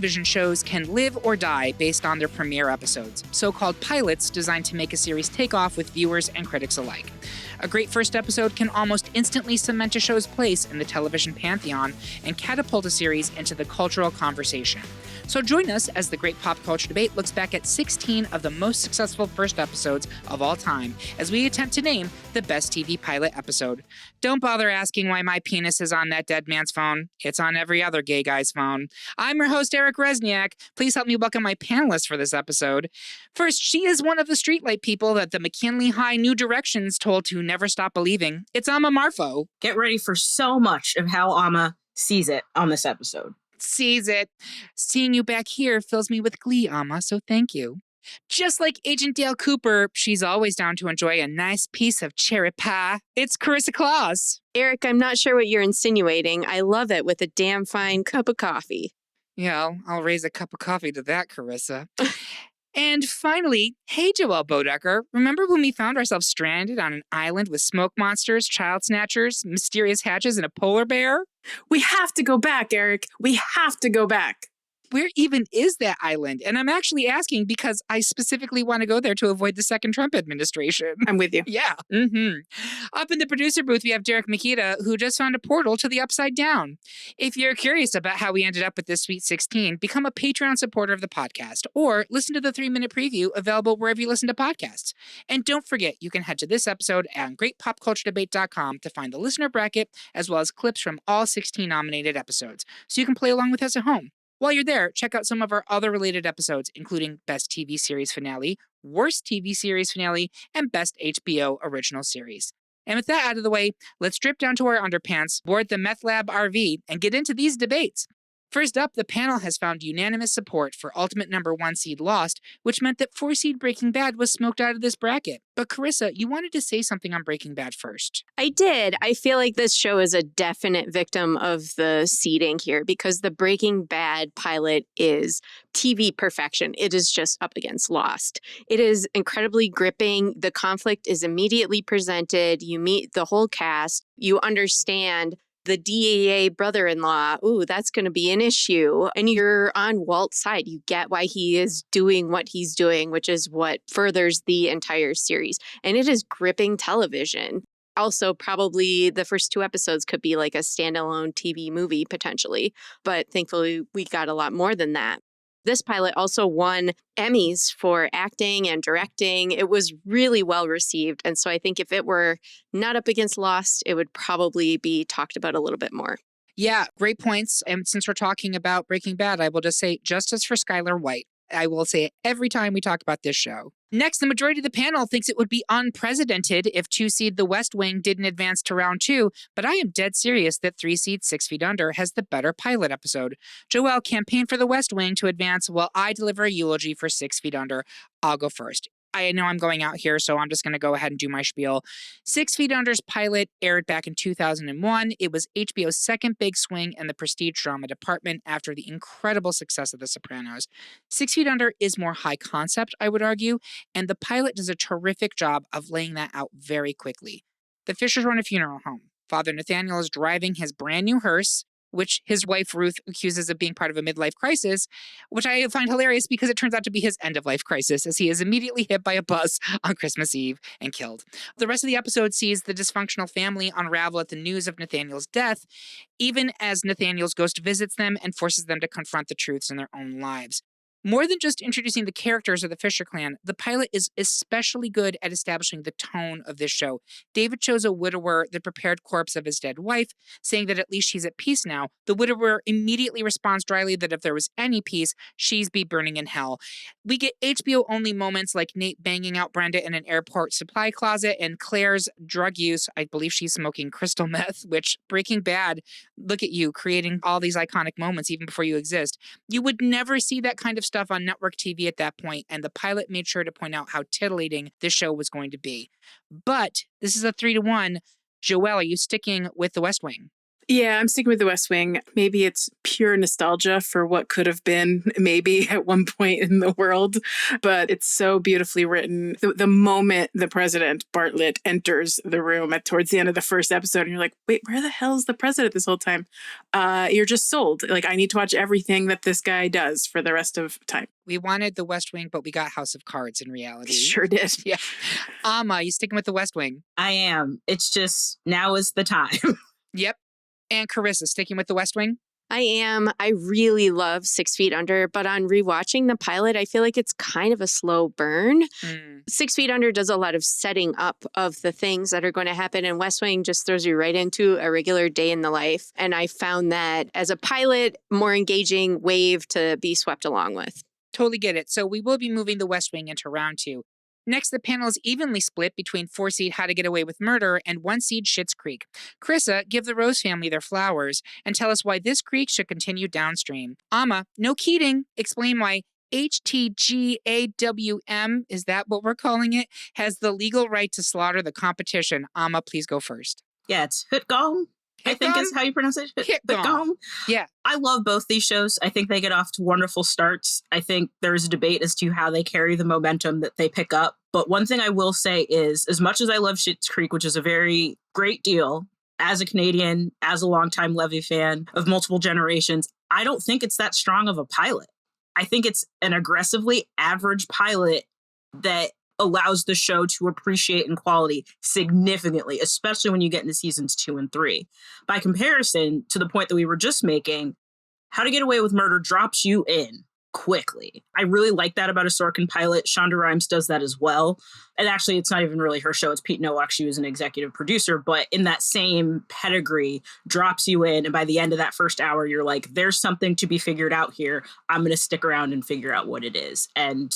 television shows can live or die based on their premiere episodes, so-called pilots designed to make a series take off with viewers and critics alike. A great first episode can almost instantly cement a show's place in the television pantheon and catapult a series into the cultural conversation. So join us as the Great Pop Culture Debate looks back at 16 of the most successful first episodes of all time as we attempt to name the best TV pilot episode. Don't bother asking why my penis is on that dead man's phone. It's on every other gay guy's phone. I'm your host, Eric Rezsnyak. Please help me welcome my panelists for this episode. First, she is one of the streetlight people that the McKinley High New Directions told to never stop believing. It's Amma Marfo. Get ready for so much of how Amma sees it on this episode. Sees it. Seeing you back here fills me with glee, Amma, so thank you. Just like Agent Dale Cooper, she's always down to enjoy a nice piece of cherry pie. It's Karissa Kloss. Eric, I'm not sure what you're insinuating. I love it with a damn fine cup of coffee. Yeah, I'll raise a cup of coffee to that, Karissa. And finally, hey, Joelle Boedecker, remember when we found ourselves stranded on an island with smoke monsters, child snatchers, mysterious hatches, and a polar bear? We have to go back, Eric. We have to go back. Where even is that island? And I'm actually asking because I specifically want to go there to avoid the second Trump administration. I'm with you. Yeah. Up in the producer booth, we have Derek Makita, who just found a portal to the Upside Down. If you're curious about how we ended up with this Sweet 16, become a Patreon supporter of the podcast or listen to the 3-minute preview available wherever you listen to podcasts. And don't forget, you can head to this episode at greatpopculturedebate.com to find the listener bracket as well as clips from all 16 nominated episodes, so you can play along with us at home. While you're there, check out some of our other related episodes, including Best TV Series Finale, Worst TV Series Finale, and Best HBO Original Series. And with that out of the way, let's drip down to our underpants, board the Meth Lab RV, and get into these debates. First up, the panel has found unanimous support for ultimate number 1 seed Lost, which meant that 4 seed Breaking Bad was smoked out of this bracket. But Karissa, you wanted to say something on Breaking Bad first. I did. I feel like this show is a definite victim of the seeding here because the Breaking Bad pilot is TV perfection. It is just up against Lost. It is incredibly gripping. The conflict is immediately presented. You meet the whole cast. You understand the DEA brother-in-law, ooh, that's going to be an issue. And you're on Walt's side. You get why he is doing what he's doing, which is what furthers the entire series. And it is gripping television. Also, probably the first 2 episodes could be like a standalone TV movie, potentially. But thankfully, we got a lot more than that. This pilot also won Emmys for acting and directing. It was really well received. And so I think if it were not up against Lost, it would probably be talked about a little bit more. Yeah, great points. And since we're talking about Breaking Bad, I will just say justice for Skylar White. I will say it every time we talk about this show. Next, the majority of the panel thinks it would be unprecedented if 2 seed The West Wing didn't advance to round 2, but I am dead serious that 3 seed 6 Feet Under has the better pilot episode. Joelle, campaign for The West Wing to advance while I deliver a eulogy for 6 Feet Under. I'll go first. I know I'm going out here, so I'm just going to go ahead and do my spiel. 6 Feet Under's pilot aired back in 2001. It was HBO's second big swing in the prestige drama department after the incredible success of The Sopranos. 6 Feet Under is more high concept, I would argue, and the pilot does a terrific job of laying that out very quickly. The Fishers run a funeral home. Father Nathaniel is driving his brand new hearse, which his wife Ruth accuses of being part of a midlife crisis, which I find hilarious because it turns out to be his end-of-life crisis as he is immediately hit by a bus on Christmas Eve and killed. The rest of the episode sees the dysfunctional family unravel at the news of Nathaniel's death, even as Nathaniel's ghost visits them and forces them to confront the truths in their own lives. More than just introducing the characters of the Fisher clan, the pilot is especially good at establishing the tone of this show. David shows a widower the prepared corpse of his dead wife, saying that at least she's at peace now. The widower immediately responds dryly that if there was any peace, she'd be burning in hell. We get HBO-only moments like Nate banging out Brenda in an airport supply closet and Claire's drug use. I believe she's smoking crystal meth, which Breaking Bad, look at you, creating all these iconic moments even before you exist. You would never see that kind of stuff on network TV at that point, and the pilot made sure to point out how titillating this show was going to be. But this is a 3-1. Joelle, are you sticking with The West Wing? Yeah, I'm sticking with The West Wing. Maybe it's pure nostalgia for what could have been maybe at one point in the world, but it's so beautifully written. The moment the president, Bartlett, enters the room towards the end of the first episode, and you're like, wait, where the hell is the president this whole time? You're just sold. Like, I need to watch everything that this guy does for the rest of time. We wanted The West Wing, but we got House of Cards in reality. Sure did. Yeah. Amma, you sticking with The West Wing? I am. It's just, now is the time. Yep. And Karissa, sticking with The West Wing? I am. I really love 6 Feet Under, but on rewatching the pilot, I feel like it's kind of a slow burn. 6 Feet Under does a lot of setting up of the things that are going to happen, and West Wing just throws you right into a regular day in the life. And I found that as a pilot, more engaging wave to be swept along with. Totally get it. So we will be moving The West Wing into round 2. Next, the panel is evenly split between 4-seed How to Get Away with Murder and 1-seed Schitt's Creek. Karissa, give the Rose family their flowers and tell us why this creek should continue downstream. Amma, no Keating. Explain why HTGAWM, is that what we're calling it, has the legal right to slaughter the competition. Amma, please go first. Yeah, it's Hutgong, I think is how you pronounce it. Hutgong. Yeah. I love both these shows. I think they get off to wonderful starts. I think there's a debate as to how they carry the momentum that they pick up. But one thing I will say is, as much as I love Schitt's Creek, which is a very great deal, as a Canadian, as a longtime Levy fan of multiple generations, I don't think it's that strong of a pilot. I think it's an aggressively average pilot that allows the show to appreciate in quality significantly, especially when you get into seasons 2 and 3. By comparison, to the point that we were just making, How to Get Away with Murder drops you in quickly. I really like that about a Sorkin pilot. Shonda Rhimes does that as well. And actually, it's not even really her show. It's Pete Nowak. She was an executive producer, but in that same pedigree, drops you in. And by the end of that first hour, you're like, there's something to be figured out here. I'm going to stick around and figure out what it is. And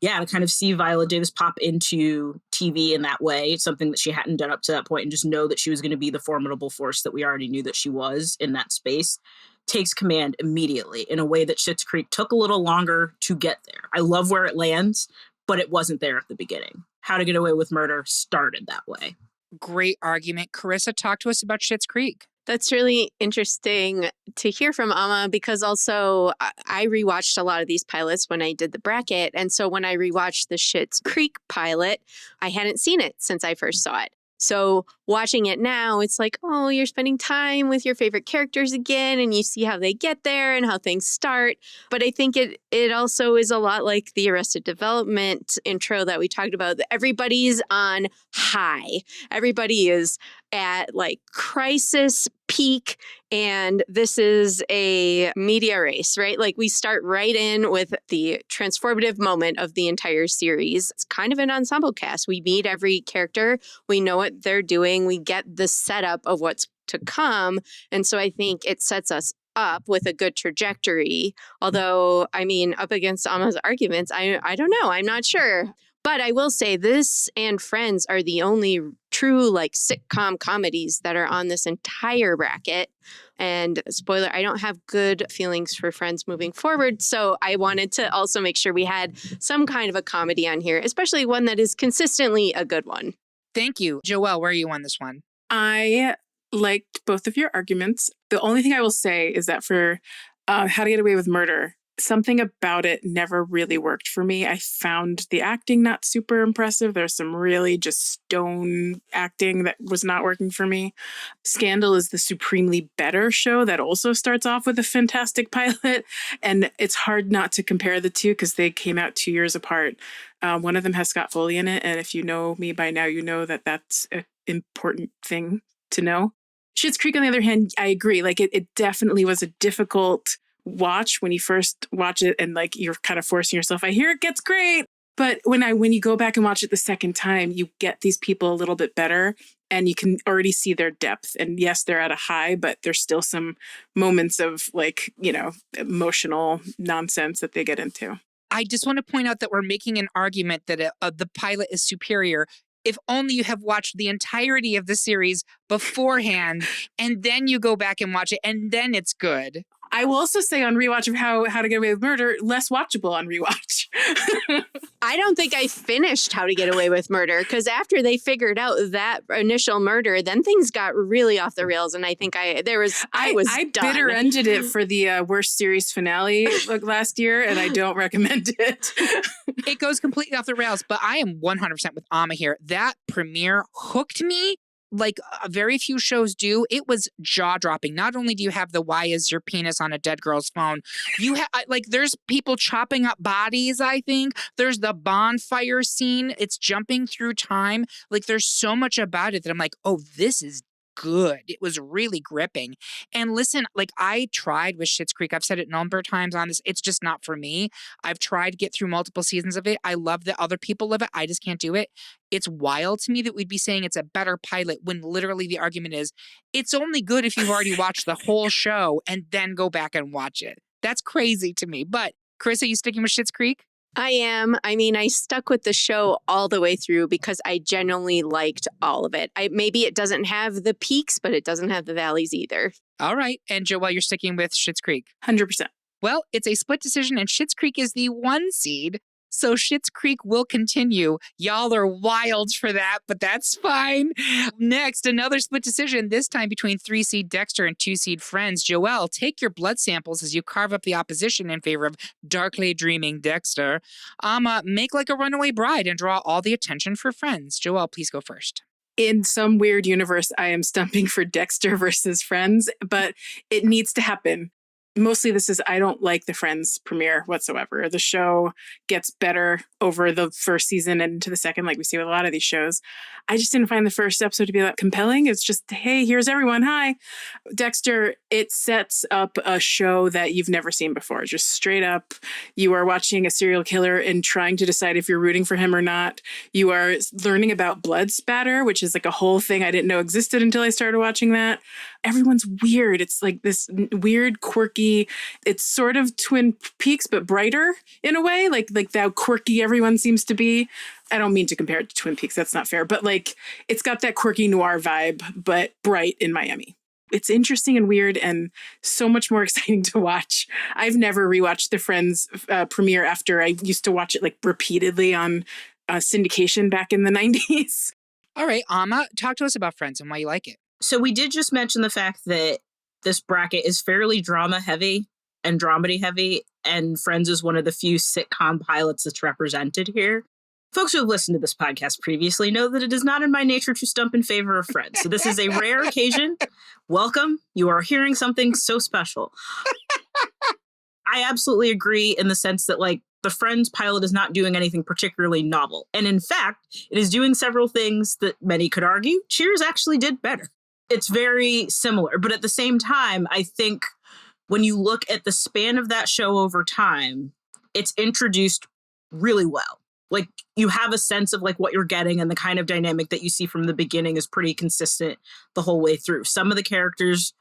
yeah, to kind of see Viola Davis pop into TV in that way, something that she hadn't done up to that point, and just know that she was going to be the formidable force that we already knew that she was in that space, takes command immediately in a way that Schitt's Creek took a little longer to get there. I love where it lands, but it wasn't there at the beginning. How to Get Away with Murder started that way. Great argument. Karissa, talk to us about Schitt's Creek. That's really interesting to hear from Amma, because also I rewatched a lot of these pilots when I did the bracket. And so when I rewatched the Schitt's Creek pilot, I hadn't seen it since I first saw it. So watching it now, it's like, oh, you're spending time with your favorite characters again, and you see how they get there and how things start. But I think it also is a lot like the Arrested Development intro that we talked about. Everybody's on high. Everybody is at like crisis peak, and this is a media race, right? Like we start right in with the transformative moment of the entire series. It's kind of an ensemble cast. We meet every character. We know what they're doing. We get the setup of what's to come. And so I think it sets us up with a good trajectory. Although, I mean, up against Amma's arguments, I don't know. I'm not sure. But I will say this and Friends are the only true like sitcom comedies that are on this entire bracket. And spoiler, I don't have good feelings for Friends moving forward. So I wanted to also make sure we had some kind of a comedy on here, especially one that is consistently a good one. Thank you. Joelle, where are you on this one? I liked both of your arguments. The only thing I will say is that for How to Get Away with Murder, something about it never really worked for me. I found the acting not super impressive. There's some really just stone acting that was not working for me. Scandal is the supremely better show that also starts off with a fantastic pilot. And it's hard not to compare the two because they came out 2 years apart. One of them has Scott Foley in it. And if you know me by now, you know that that's an important thing to know. Schitt's Creek, on the other hand, I agree. Like it definitely was a difficult watch when you first watch it, and like you're kind of forcing yourself. I hear it gets great, but when you go back and watch it the second time, you get these people a little bit better, and you can already see their depth. And yes, they're at a high, but there's still some moments of like, you know, emotional nonsense that they get into. I just want to point out that we're making an argument that the pilot is superior. If only you have watched the entirety of the series beforehand, and then you go back and watch it, and then it's good. I will also say on rewatch of How to Get Away with Murder, less watchable on rewatch. I don't think I finished How to Get Away with Murder because after they figured out that initial murder, then things got really off the rails, and I think I was I done. bitter ended it for the worst series finale last year, and I don't recommend it. It goes completely off the rails, but I am 100% with Amma here. That premiere hooked me like very few shows do. It was jaw-dropping. Not only do you have the why is your penis on a dead girl's phone, you have like there's people chopping up bodies, I think. There's the bonfire scene. It's jumping through time. Like there's so much about it that I'm like, oh, this is good. It was really gripping. And listen, like I tried with Schitt's Creek. I've said it a number of times on this. It's just not for me. I've tried to get through multiple seasons of it. I love that other people love it. I just can't do it. It's wild to me that we'd be saying it's a better pilot when literally the argument is it's only good if you've already watched the whole show and then go back and watch it. That's crazy to me. But Karissa, you sticking with Schitt's Creek? I am. I mean, I stuck with the show all the way through because I genuinely liked all of it. Maybe it doesn't have the peaks, but it doesn't have the valleys either. All right. And Joelle, you're sticking with Schitt's Creek. 100%. Well, it's a split decision, and Schitt's Creek is the 1 seed. So Schitt's Creek will continue. Y'all are wild for that, but that's fine. Next, another split decision, this time between 3-seed Dexter and 2-seed Friends. Joelle, take your blood samples as you carve up the opposition in favor of darkly dreaming Dexter. Amma, make like a runaway bride and draw all the attention for Friends. Joelle, please go first. In some weird universe, I am stumping for Dexter versus Friends, but it needs to happen. Mostly this is, I don't like the Friends premiere whatsoever. The show gets better over the first season and into the second, like we see with a lot of these shows. I just didn't find the first episode to be that compelling. It's just, hey, here's everyone. Hi. Dexter, it sets up a show that you've never seen before. Just straight up, you are watching a serial killer and trying to decide if you're rooting for him or not. You are learning about blood spatter, which is like a whole thing I didn't know existed until I started watching that. Everyone's weird. It's like this weird, quirky, it's sort of Twin Peaks, but brighter in a way, like how quirky everyone seems to be. I don't mean to compare it to Twin Peaks. That's not fair. But like, it's got that quirky noir vibe, but bright in Miami. It's interesting and weird and so much more exciting to watch. I've never rewatched the Friends premiere after I used to watch it like repeatedly on syndication back in the 90s. All right, Amma, talk to us about Friends and why you like it. So we did just mention the fact that this bracket is fairly drama heavy and dramedy heavy, and Friends is one of the few sitcom pilots that's represented here. Folks who have listened to this podcast previously know that it is not in my nature to stump in favor of Friends. So this is a rare occasion. Welcome. You are hearing something so special. I absolutely agree in the sense that like the Friends pilot is not doing anything particularly novel. And in fact, it is doing several things that many could argue Cheers actually did better. It's very similar. But at the same time, I think when you look at the span of that show over time, it's introduced really well. Like you have a sense of like what you're getting, and the kind of dynamic that you see from the beginning is pretty consistent the whole way through. Some of the characters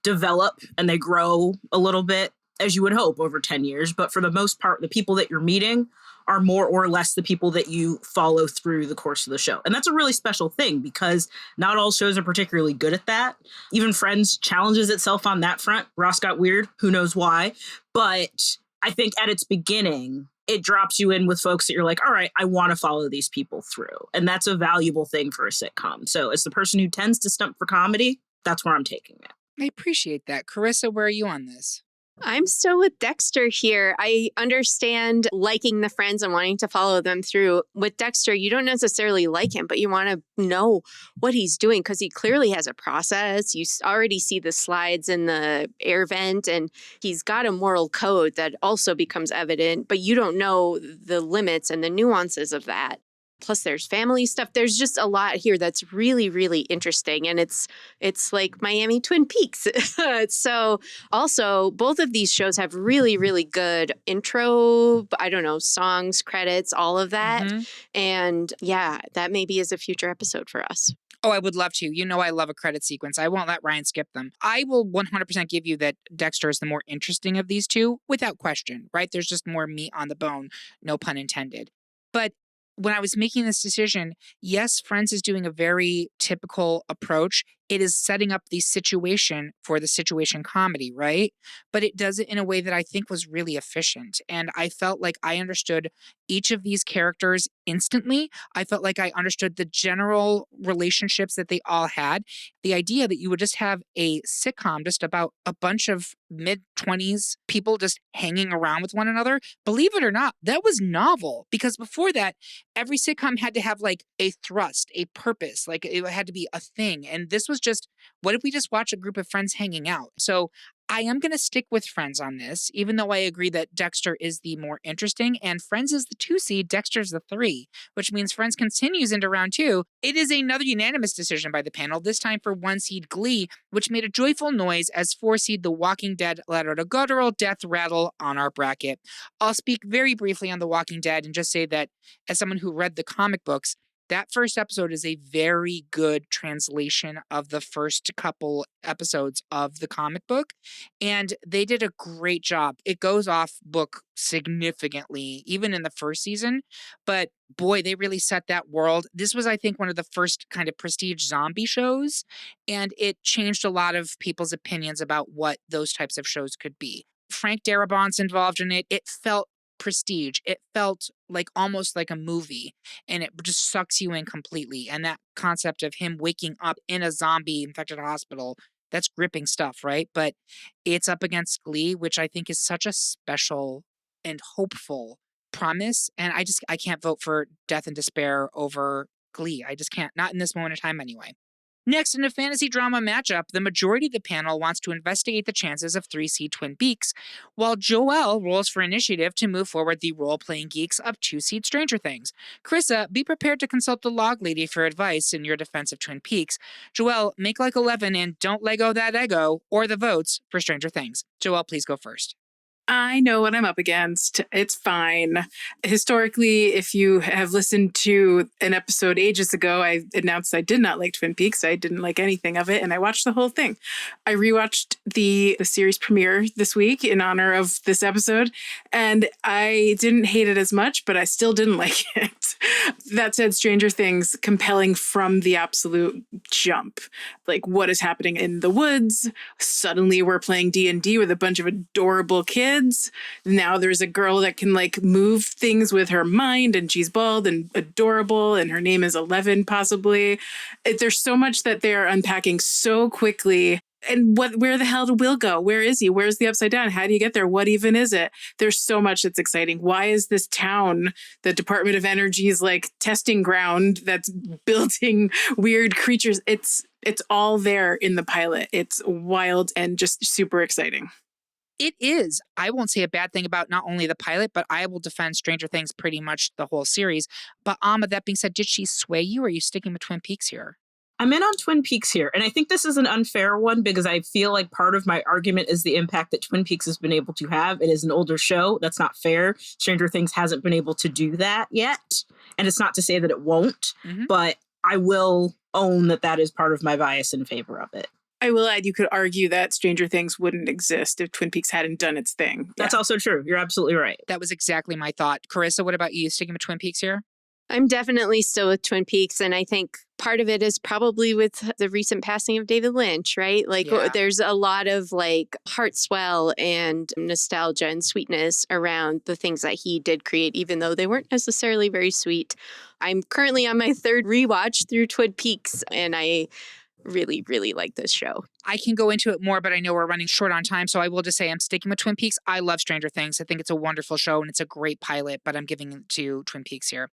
develop and they grow a little bit, as you would hope, over 10 years. But for the most part, the people that you're meeting are more or less the people that you follow through the course of the show. And that's a really special thing because not all shows are particularly good at that. Even Friends challenges itself on that front. Ross got weird, who knows why. But I think at its beginning, it drops you in with folks that you're like, all right, I want to follow these people through. And that's a valuable thing for a sitcom. So as the person who tends to stump for comedy, that's where I'm taking it. I appreciate that. Karissa, where are you on this? I'm still with Dexter here. I understand liking the Friends and wanting to follow them through. With Dexter, you don't necessarily like him, but you want to know what he's doing because he clearly has a process. You already see the slides in the air vent, and he's got a moral code that also becomes evident, but you don't know the limits and the nuances of that. Plus there's family stuff. There's just a lot here that's really, really interesting. And it's like Miami Twin Peaks. So also both of these shows have really, really good intro, songs, credits, all of that. Mm-hmm. And yeah, that maybe is a future episode for us. Oh, I would love to. You know I love a credit sequence. I won't let Ryan skip them. I will 100% give you that Dexter is the more interesting of these two, without question, right? There's just more meat on the bone, no pun intended. But when I was making this decision, yes, Friends is doing a very typical approach. it is setting up the situation for the situation comedy, right? But it does it in a way that I think was really efficient. And I felt like I understood each of these characters instantly. I felt like I understood the general relationships that they all had. The idea that you would just have a sitcom just about a bunch of mid-20s people just hanging around with one another, believe it or not, that was novel, because before that, every sitcom had to have like a thrust, a purpose, like it had to be a thing. And this was just, what if we just watch a group of friends hanging out? So I am going to stick with Friends on this, even though I agree that Dexter is the more interesting and Friends is the 2 seed, Dexter's the 3, which means Friends continues into round 2. It is another unanimous decision by the panel, this time for 1 seed Glee, which made a joyful noise as 4 seed The Walking Dead let out a guttural death rattle on our bracket. I'll speak very briefly on The Walking Dead and just say that as someone who read the comic books, that first episode is a very good translation of the first couple episodes of the comic book, and they did a great job. It goes off book significantly, even in the first season, but boy, they really set that world. This was, I think, one of the first kind of prestige zombie shows, and it changed a lot of people's opinions about what those types of shows could be. Frank Darabont's involved in it. It felt prestige. It felt like almost like a movie, and it just sucks you in completely. And that concept of him waking up in a zombie infected hospital, that's gripping stuff, right? But it's up against Glee, which I think is such a special and hopeful promise. And I can't vote for Death and Despair over Glee. I just can't, not in this moment in time anyway. Next, in a fantasy drama matchup, the majority of the panel wants to investigate the chances of 3 seed Twin Peaks, while Joelle rolls for initiative to move forward the role-playing geeks of 2 seed Stranger Things. Karissa, be prepared to consult the log lady for advice in your defense of Twin Peaks. Joelle, make like 11 and don't Lego that ego, or the votes for Stranger Things. Joelle, please go first. I know what I'm up against. It's fine. Historically, if you have listened to an episode ages ago, I announced I did not like Twin Peaks. I didn't like anything of it, and I watched the whole thing. I rewatched the series premiere this week in honor of this episode, and I didn't hate it as much, but I still didn't like it. That said, Stranger Things, compelling from the absolute jump. Like, what is happening in the woods? Suddenly we're playing D&D with a bunch of adorable kids. Now there's a girl that can like move things with her mind, and she's bald and adorable, and her name is 11 possibly. There's so much that they're unpacking so quickly. And where the hell did Will go? Where is he? Where's the Upside Down? How do you get there? What even is it? There's so much that's exciting. Why is this town the Department of Energy's like testing ground that's building weird creatures? It's all there in the pilot. It's wild and just super exciting. It is. I won't say a bad thing about not only the pilot, but I will defend Stranger Things pretty much the whole series. But Amma, that being said, did she sway you, or are you sticking with Twin Peaks here? I'm in on Twin Peaks here, and I think this is an unfair one because I feel like part of my argument is the impact that Twin Peaks has been able to have. It is an older show. That's not fair. Stranger Things hasn't been able to do that yet, and it's not to say that it won't, but I will own that is part of my bias in favor of it. I will add, you could argue that Stranger Things wouldn't exist if Twin Peaks hadn't done its thing. That's also true. You're absolutely right. That was exactly my thought. Karissa, what about you? Sticking with Twin Peaks here? I'm definitely still with Twin Peaks, and I think part of it is probably with the recent passing of David Lynch, right? Like there's a lot of like heart swell and nostalgia and sweetness around the things that he did create, even though they weren't necessarily very sweet. I'm currently on my 3rd rewatch through Twin Peaks, and I really, really like this show. I can go into it more, but I know we're running short on time, so I will just say I'm sticking with Twin Peaks. I love Stranger Things. I think it's a wonderful show, and it's a great pilot, but I'm giving it to Twin Peaks here.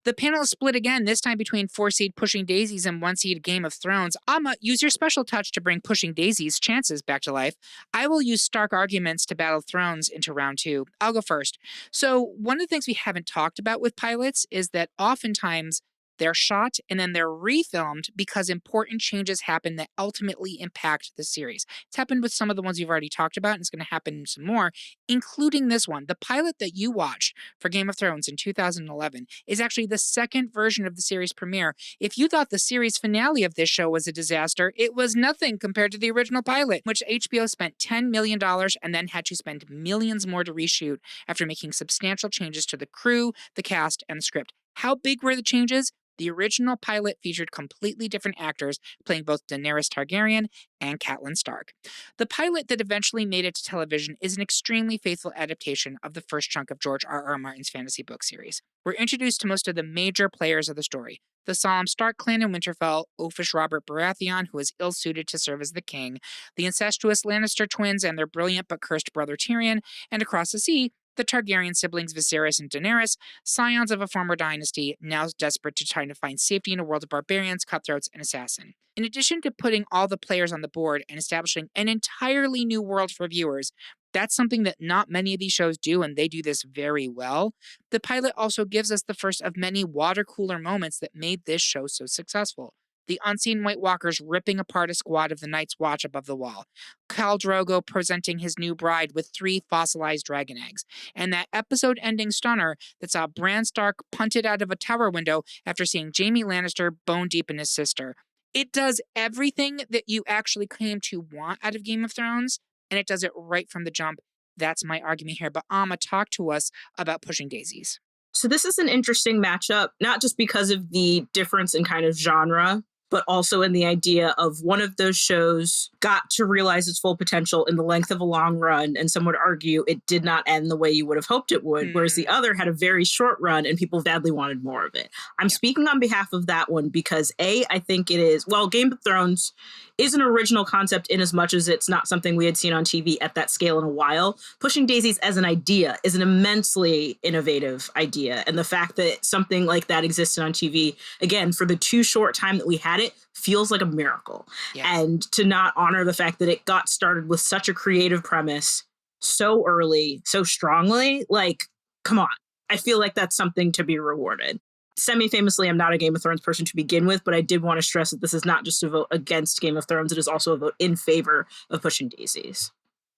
The panel is split again, this time between 4 seed Pushing Daisies and 1 seed Game of Thrones. Amma, use your special touch to bring Pushing Daisies' chances back to life. I will use stark arguments to battle Thrones into round 2. I'll go first. So one of the things we haven't talked about with pilots is that oftentimes they're shot and then they're refilmed because important changes happen that ultimately impact the series. It's happened with some of the ones we've already talked about, and it's going to happen some more, including this one. The pilot that you watched for Game of Thrones in 2011 is actually the 2nd version of the series premiere. If you thought the series finale of this show was a disaster, it was nothing compared to the original pilot, which HBO spent $10 million and then had to spend millions more to reshoot after making substantial changes to the crew, the cast, and the script. How big were the changes? The original pilot featured completely different actors playing both Daenerys Targaryen and Catelyn Stark. The pilot that eventually made it to television is an extremely faithful adaptation of the first chunk of George R.R. Martin's fantasy book series. We're introduced to most of the major players of the story. The solemn Stark clan in Winterfell, oafish Robert Baratheon, who is ill-suited to serve as the king, the incestuous Lannister twins and their brilliant but cursed brother Tyrion, and across the sea, the Targaryen siblings Viserys and Daenerys, scions of a former dynasty, now desperate to try to find safety in a world of barbarians, cutthroats, and assassin. In addition to putting all the players on the board and establishing an entirely new world for viewers, that's something that not many of these shows do, and they do this very well. The pilot also gives us the first of many water cooler moments that made this show so successful. The unseen White Walkers ripping apart a squad of the Night's Watch above the wall, Khal Drogo presenting his new bride with 3 fossilized dragon eggs, and that episode-ending stunner that saw Bran Stark punted out of a tower window after seeing Jaime Lannister bone deep in his sister. It does everything that you actually came to want out of Game of Thrones, and it does it right from the jump. That's my argument here. But Amma, talk to us about Pushing Daisies. So this is an interesting matchup, not just because of the difference in kind of genre, but also in the idea of one of those shows got to realize its full potential in the length of a long run, and some would argue it did not end the way you would have hoped it would, whereas the other had a very short run and people badly wanted more of it. I'm speaking on behalf of that one because I think it is, well, Game of Thrones is an original concept in as much as it's not something we had seen on TV at that scale in a while. Pushing Daisies as an idea is an immensely innovative idea. And the fact that something like that existed on TV, again, for the 2 short time that we had it, feels like a miracle. Yes. And to not honor the fact that it got started with such a creative premise so early, so strongly, like, come on. I feel like that's something to be rewarded. Semi-famously, I'm not a Game of Thrones person to begin with, but I did want to stress that this is not just a vote against Game of Thrones, it is also a vote in favor of Pushing Daisies.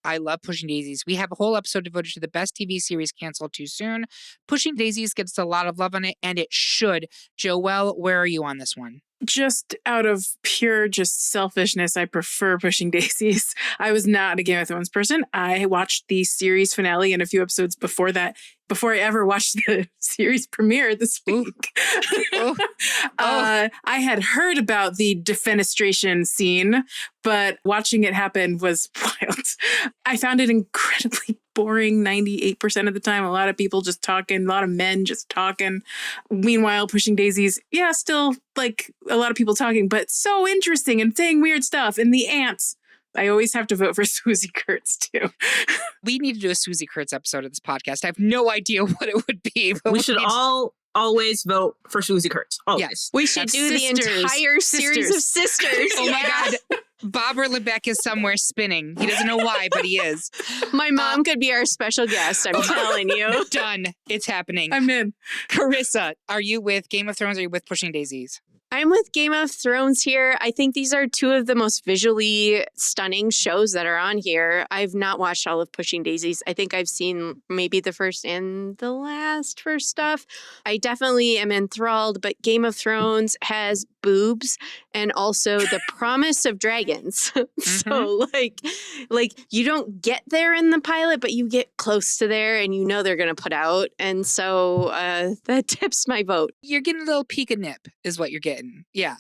I love Pushing Daisies. We have a whole episode devoted to the best TV series canceled too soon. Pushing Daisies gets a lot of love on it, and it should. Joelle, where are you on this one? Just out of pure selfishness, I prefer Pushing Daisies. I was not a Game of Thrones person. I watched the series finale and a few episodes before that, before I ever watched the series premiere this week. I had heard about the defenestration scene, but watching it happen was wild. I found it incredibly boring 98% of the time. A lot of people just talking, a lot of men just talking. Meanwhile, Pushing Daisies, yeah, still like a lot of people talking, but so interesting and saying weird stuff. And the ants. I always have to vote for Susie Kurtz, too. We need to do a Susie Kurtz episode of this podcast. I have no idea what it would be. But we should always vote for Susie Kurtz. Always. Yes. We should do the entire series of sisters. Oh my God. Bobber Lebeck is somewhere spinning. He doesn't know why, but he is. My mom could be our special guest, I'm telling you. Done. It's happening. I'm in. Karissa, are you with Game of Thrones or are you with Pushing Daisies? I'm with Game of Thrones here. I think these are 2 of the most visually stunning shows that are on here. I've not watched all of Pushing Daisies. I think I've seen maybe the first and the last for stuff. I definitely am enthralled, but Game of Thrones has boobs and also the promise of dragons. So like you don't get there in the pilot, but you get close to there and you know they're going to put out. And so that tips my vote. You're getting a little peek of nip is what you're getting. Yeah.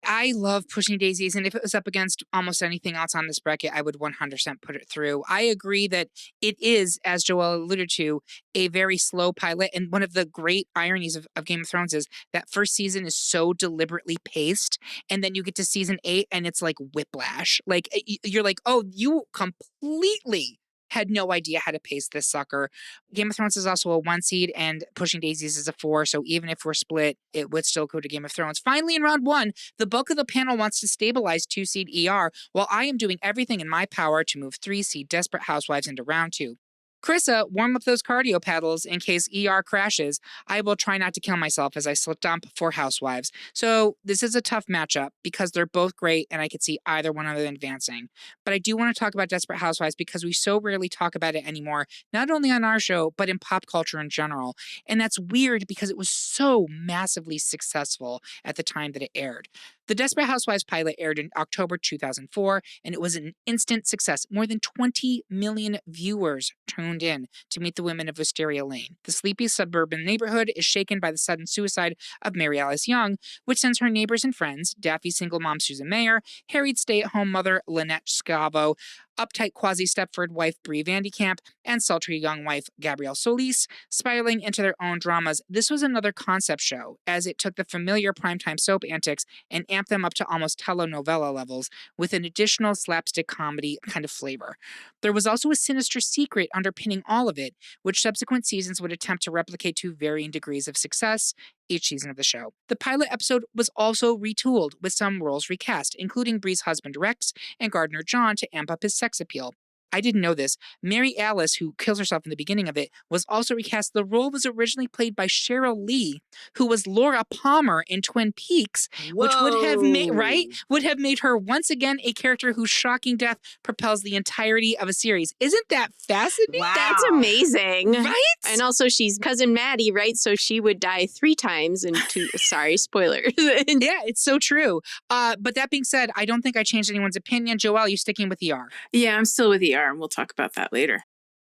I love Pushing Daisies. And if it was up against almost anything else on this bracket, I would 100% put it through. I agree that it is, as Joelle alluded to, a very slow pilot. And one of the great ironies of Game of Thrones is that first season is so deliberately paced. And then you get to season 8 and it's like whiplash. Like you're like, oh, you completely had no idea how to pace this sucker. Game of Thrones is also a 1 seed and Pushing Daisies is a 4. So even if we're split, it would still go to Game of Thrones. Finally, in round 1, the bulk of the panel wants to stabilize 2 seed ER, while I am doing everything in my power to move 3 seed Desperate Housewives into round 2. Karissa, warm up those cardio paddles in case ER crashes. I will try not to kill myself as I slip dump for Housewives. So this is a tough matchup because they're both great and I could see either one of them advancing. But I do want to talk about Desperate Housewives because we so rarely talk about it anymore, not only on our show, but in pop culture in general. And that's weird because it was so massively successful at the time that it aired. The Desperate Housewives pilot aired in October 2004, and it was an instant success. More than 20 million viewers tuned in to meet the women of Wisteria Lane. The sleepy suburban neighborhood is shaken by the sudden suicide of Mary Alice Young, which sends her neighbors and friends, daffy single mom Susan Mayer, harried stay-at-home mother Lynette Scavo, uptight quasi-Stepford wife Brie Vandekamp, and sultry young wife Gabrielle Solis, spiraling into their own dramas. This was another concept show, as it took the familiar primetime soap antics and amped them up to almost telenovela levels with an additional slapstick comedy kind of flavor. There was also a sinister secret underpinning all of it, which subsequent seasons would attempt to replicate to varying degrees of success each season of the show. The pilot episode was also retooled, with some roles recast, including Brie's husband Rex and gardener John to amp up his sex appeal. I didn't know this. Mary Alice, who kills herself in the beginning of it, was also recast. The role was originally played by Cheryl Lee, who was Laura Palmer in Twin Peaks, which would have made her once again a character whose shocking death propels the entirety of a series. Isn't that fascinating? Wow. That's amazing. Right? And also she's cousin Maddie, right? So she would die 3 times in 2, sorry, spoilers. Yeah, it's so true. But that being said, I don't think I changed anyone's opinion. Joelle, you sticking with ER? Yeah, I'm still with ER, and we'll talk about that later.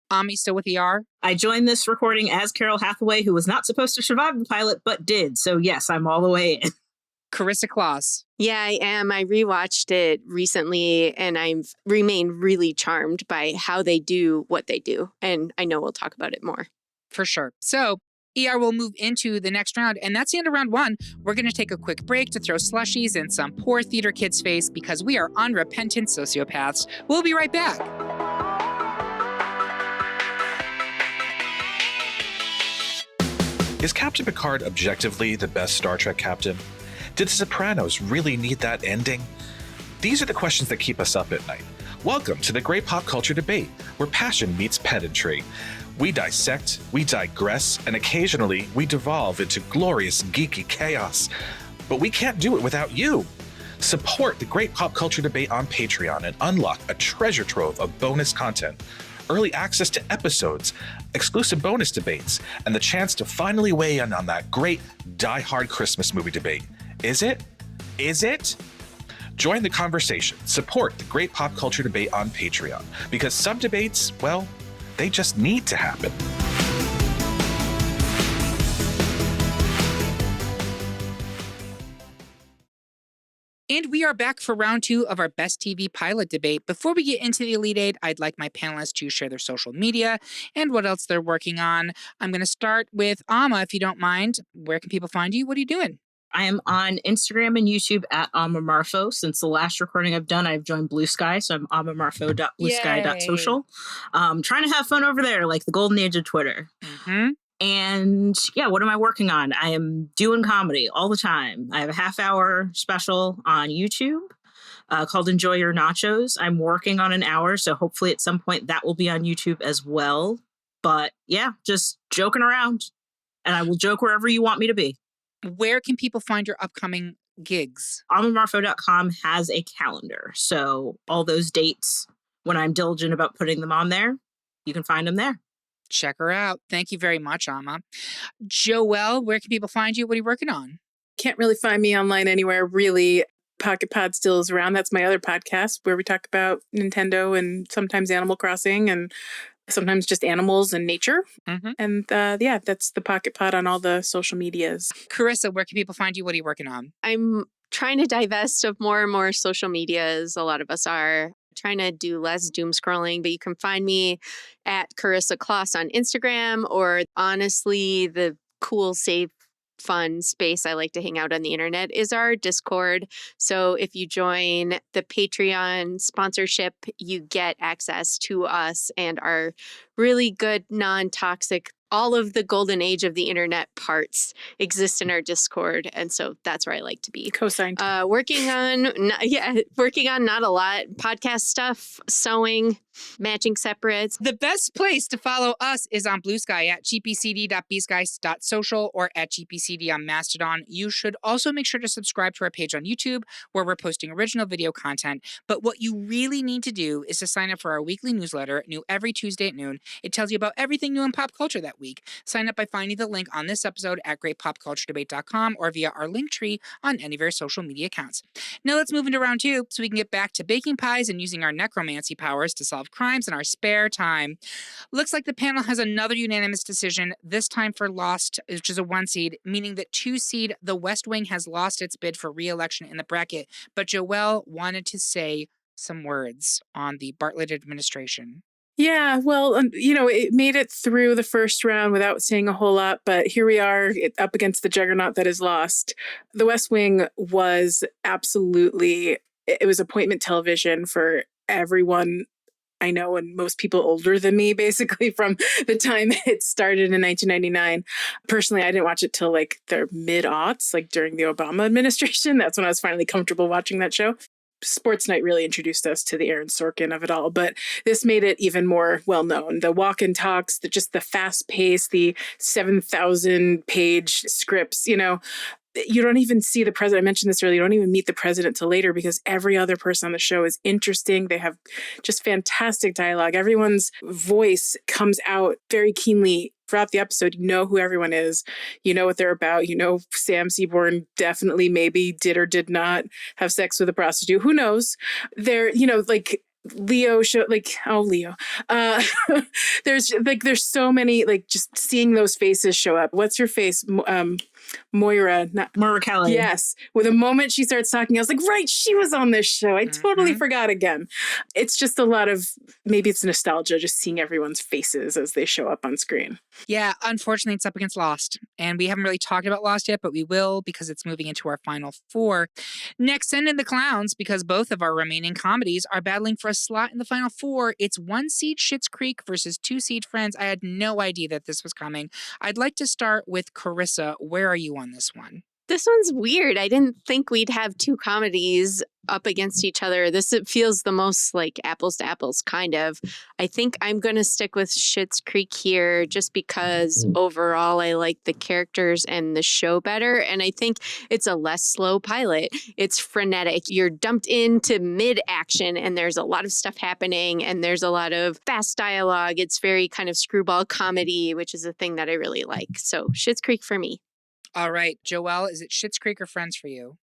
Ami still with ER? I joined this recording as Carol Hathaway, who was not supposed to survive the pilot, but did. So yes, I'm all the way in. Karissa Kloss. Yeah, I am. I rewatched it recently and I've remained really charmed by how they do what they do. And I know we'll talk about it more. For sure. So ER will move into the next round, and that's the end of round 1. We're going to take a quick break to throw slushies in some poor theater kid's face because we are unrepentant sociopaths. We'll be right back. Is Captain Picard objectively the best Star Trek captain? Did The Sopranos really need that ending? These are the questions that keep us up at night. Welcome to the Great Pop Culture Debate, where passion meets pedantry. We dissect, we digress, and occasionally we devolve into glorious geeky chaos. But we can't do it without you. Support the Great Pop Culture Debate on Patreon and unlock a treasure trove of bonus content, early access to episodes, exclusive bonus debates, and the chance to finally weigh in on that great Die Hard Christmas movie debate. Is it? Is it? Join the conversation. Support the Great Pop Culture Debate on Patreon, because some debates, well, they just need to happen. And we are back for round 2 of our Best TV Pilot debate. Before we get into the Elite 8, I'd like my panelists to share their social media and what else they're working on. I'm going to start with Amma, if you don't mind. Where can people find you? What are you doing? I am on Instagram and YouTube at Amma Marfo. Since the last recording I've done, I've joined Blue Sky, so I'm ammamarfo.bluesky.social. Trying to have fun over there, like the golden age of Twitter. Mm-hmm. And yeah, what am I working on? I am doing comedy all the time. I have a half-hour special on YouTube called Enjoy Your Nachos. I'm working on an hour, so hopefully at some point that will be on YouTube as well. But yeah, just joking around. And I will joke wherever you want me to be. Where can people find your upcoming gigs? AmmaMarfo.com has a calendar. So all those dates, when I'm diligent about putting them on there, you can find them there. Check her out. Thank you very much, Amma. Joelle, where can people find you? What are you working on? Can't really find me online anywhere, really. Pocket Pod still is around. That's my other podcast where we talk about Nintendo and sometimes Animal Crossing and sometimes just animals and nature. Mm-hmm. And yeah, that's the Pocket Pod on all the social medias. Carissa, where can people find you? What are you working on? I'm trying to divest of more and more social medias. A lot of us are trying to do less doom scrolling, but you can find me at Karissa Kloss on Instagram, or honestly, the cool, safe, fun space I like to hang out on the internet is our Discord. So if you join the Patreon sponsorship, you get access to us and our really good, non-toxic, all of the golden age of the internet parts exist in our Discord. And so that's where I like to be. Co-signed. Working on not a lot, podcast stuff, sewing, matching separates. The best place to follow us is on Blue Sky at gpcd.bsky.social or at gpcd on Mastodon. You should also make sure to subscribe to our page on YouTube, where we're posting original video content. But what you really need to do is to sign up for our weekly newsletter, new every Tuesday at noon. It tells you about everything new in pop culture that week. Sign up by finding the link on this episode at greatpopculturedebate.com or via our link tree on any of our social media accounts. Now let's move into round two so we can get back to baking pies and using our necromancy powers to solve crimes in our spare time. Looks like the panel has another unanimous decision, this time for Lost, which is a 1 seed, meaning that 2 seed, The West Wing, has lost its bid for re-election in the bracket. But Joelle wanted to say some words on the Bartlett administration. Yeah, well, it made it through the first round without saying a whole lot, but here we are up against the juggernaut that is Lost. The West Wing was absolutely, it was appointment television for everyone I know, and most people older than me, basically, from the time it started in 1999. Personally, I didn't watch it till like the mid-aughts, like during the Obama administration. That's when I was finally comfortable watching that show. Sports Night really introduced us to the Aaron Sorkin of it all, but this made it even more well-known. The walk and talks, just the fast pace, the 7,000-page scripts, you don't even see the president. I mentioned this earlier. You don't even meet the president till later because every other person on the show is interesting. They have just fantastic dialogue. Everyone's voice comes out very keenly throughout the episode. You know who everyone is. You know what they're about. You know Sam Seaborn definitely maybe did or did not have sex with a prostitute. Who knows? They're, like Leo show, Leo. There's so many, just seeing those faces show up. What's her face? Moira Kelly. Yes. With the moment she starts talking, I was like, right, she was on this show. I totally forgot again. It's just a lot of, maybe it's nostalgia, just seeing everyone's faces as they show up on screen. Yeah, unfortunately, it's up against Lost. And we haven't really talked about Lost yet, but we will because it's moving into our final 4. Next, send in the clowns because both of our remaining comedies are battling for a slot in the final 4. It's 1 seed Schitt's Creek versus 2 seed Friends. I had no idea that this was coming. I'd like to start with Karissa. Where are you on this one? This one's weird. I didn't think we'd have 2 comedies up against each other. It feels the most like apples to apples, kind of. I think I'm going to stick with Schitt's Creek here just because overall I like the characters and the show better. And I think it's a less slow pilot. It's frenetic. You're dumped into mid-action and there's a lot of stuff happening and there's a lot of fast dialogue. It's very kind of screwball comedy, which is a thing that I really like. So Schitt's Creek for me. All right, Joelle, is it Schitt's Creek or Friends for you?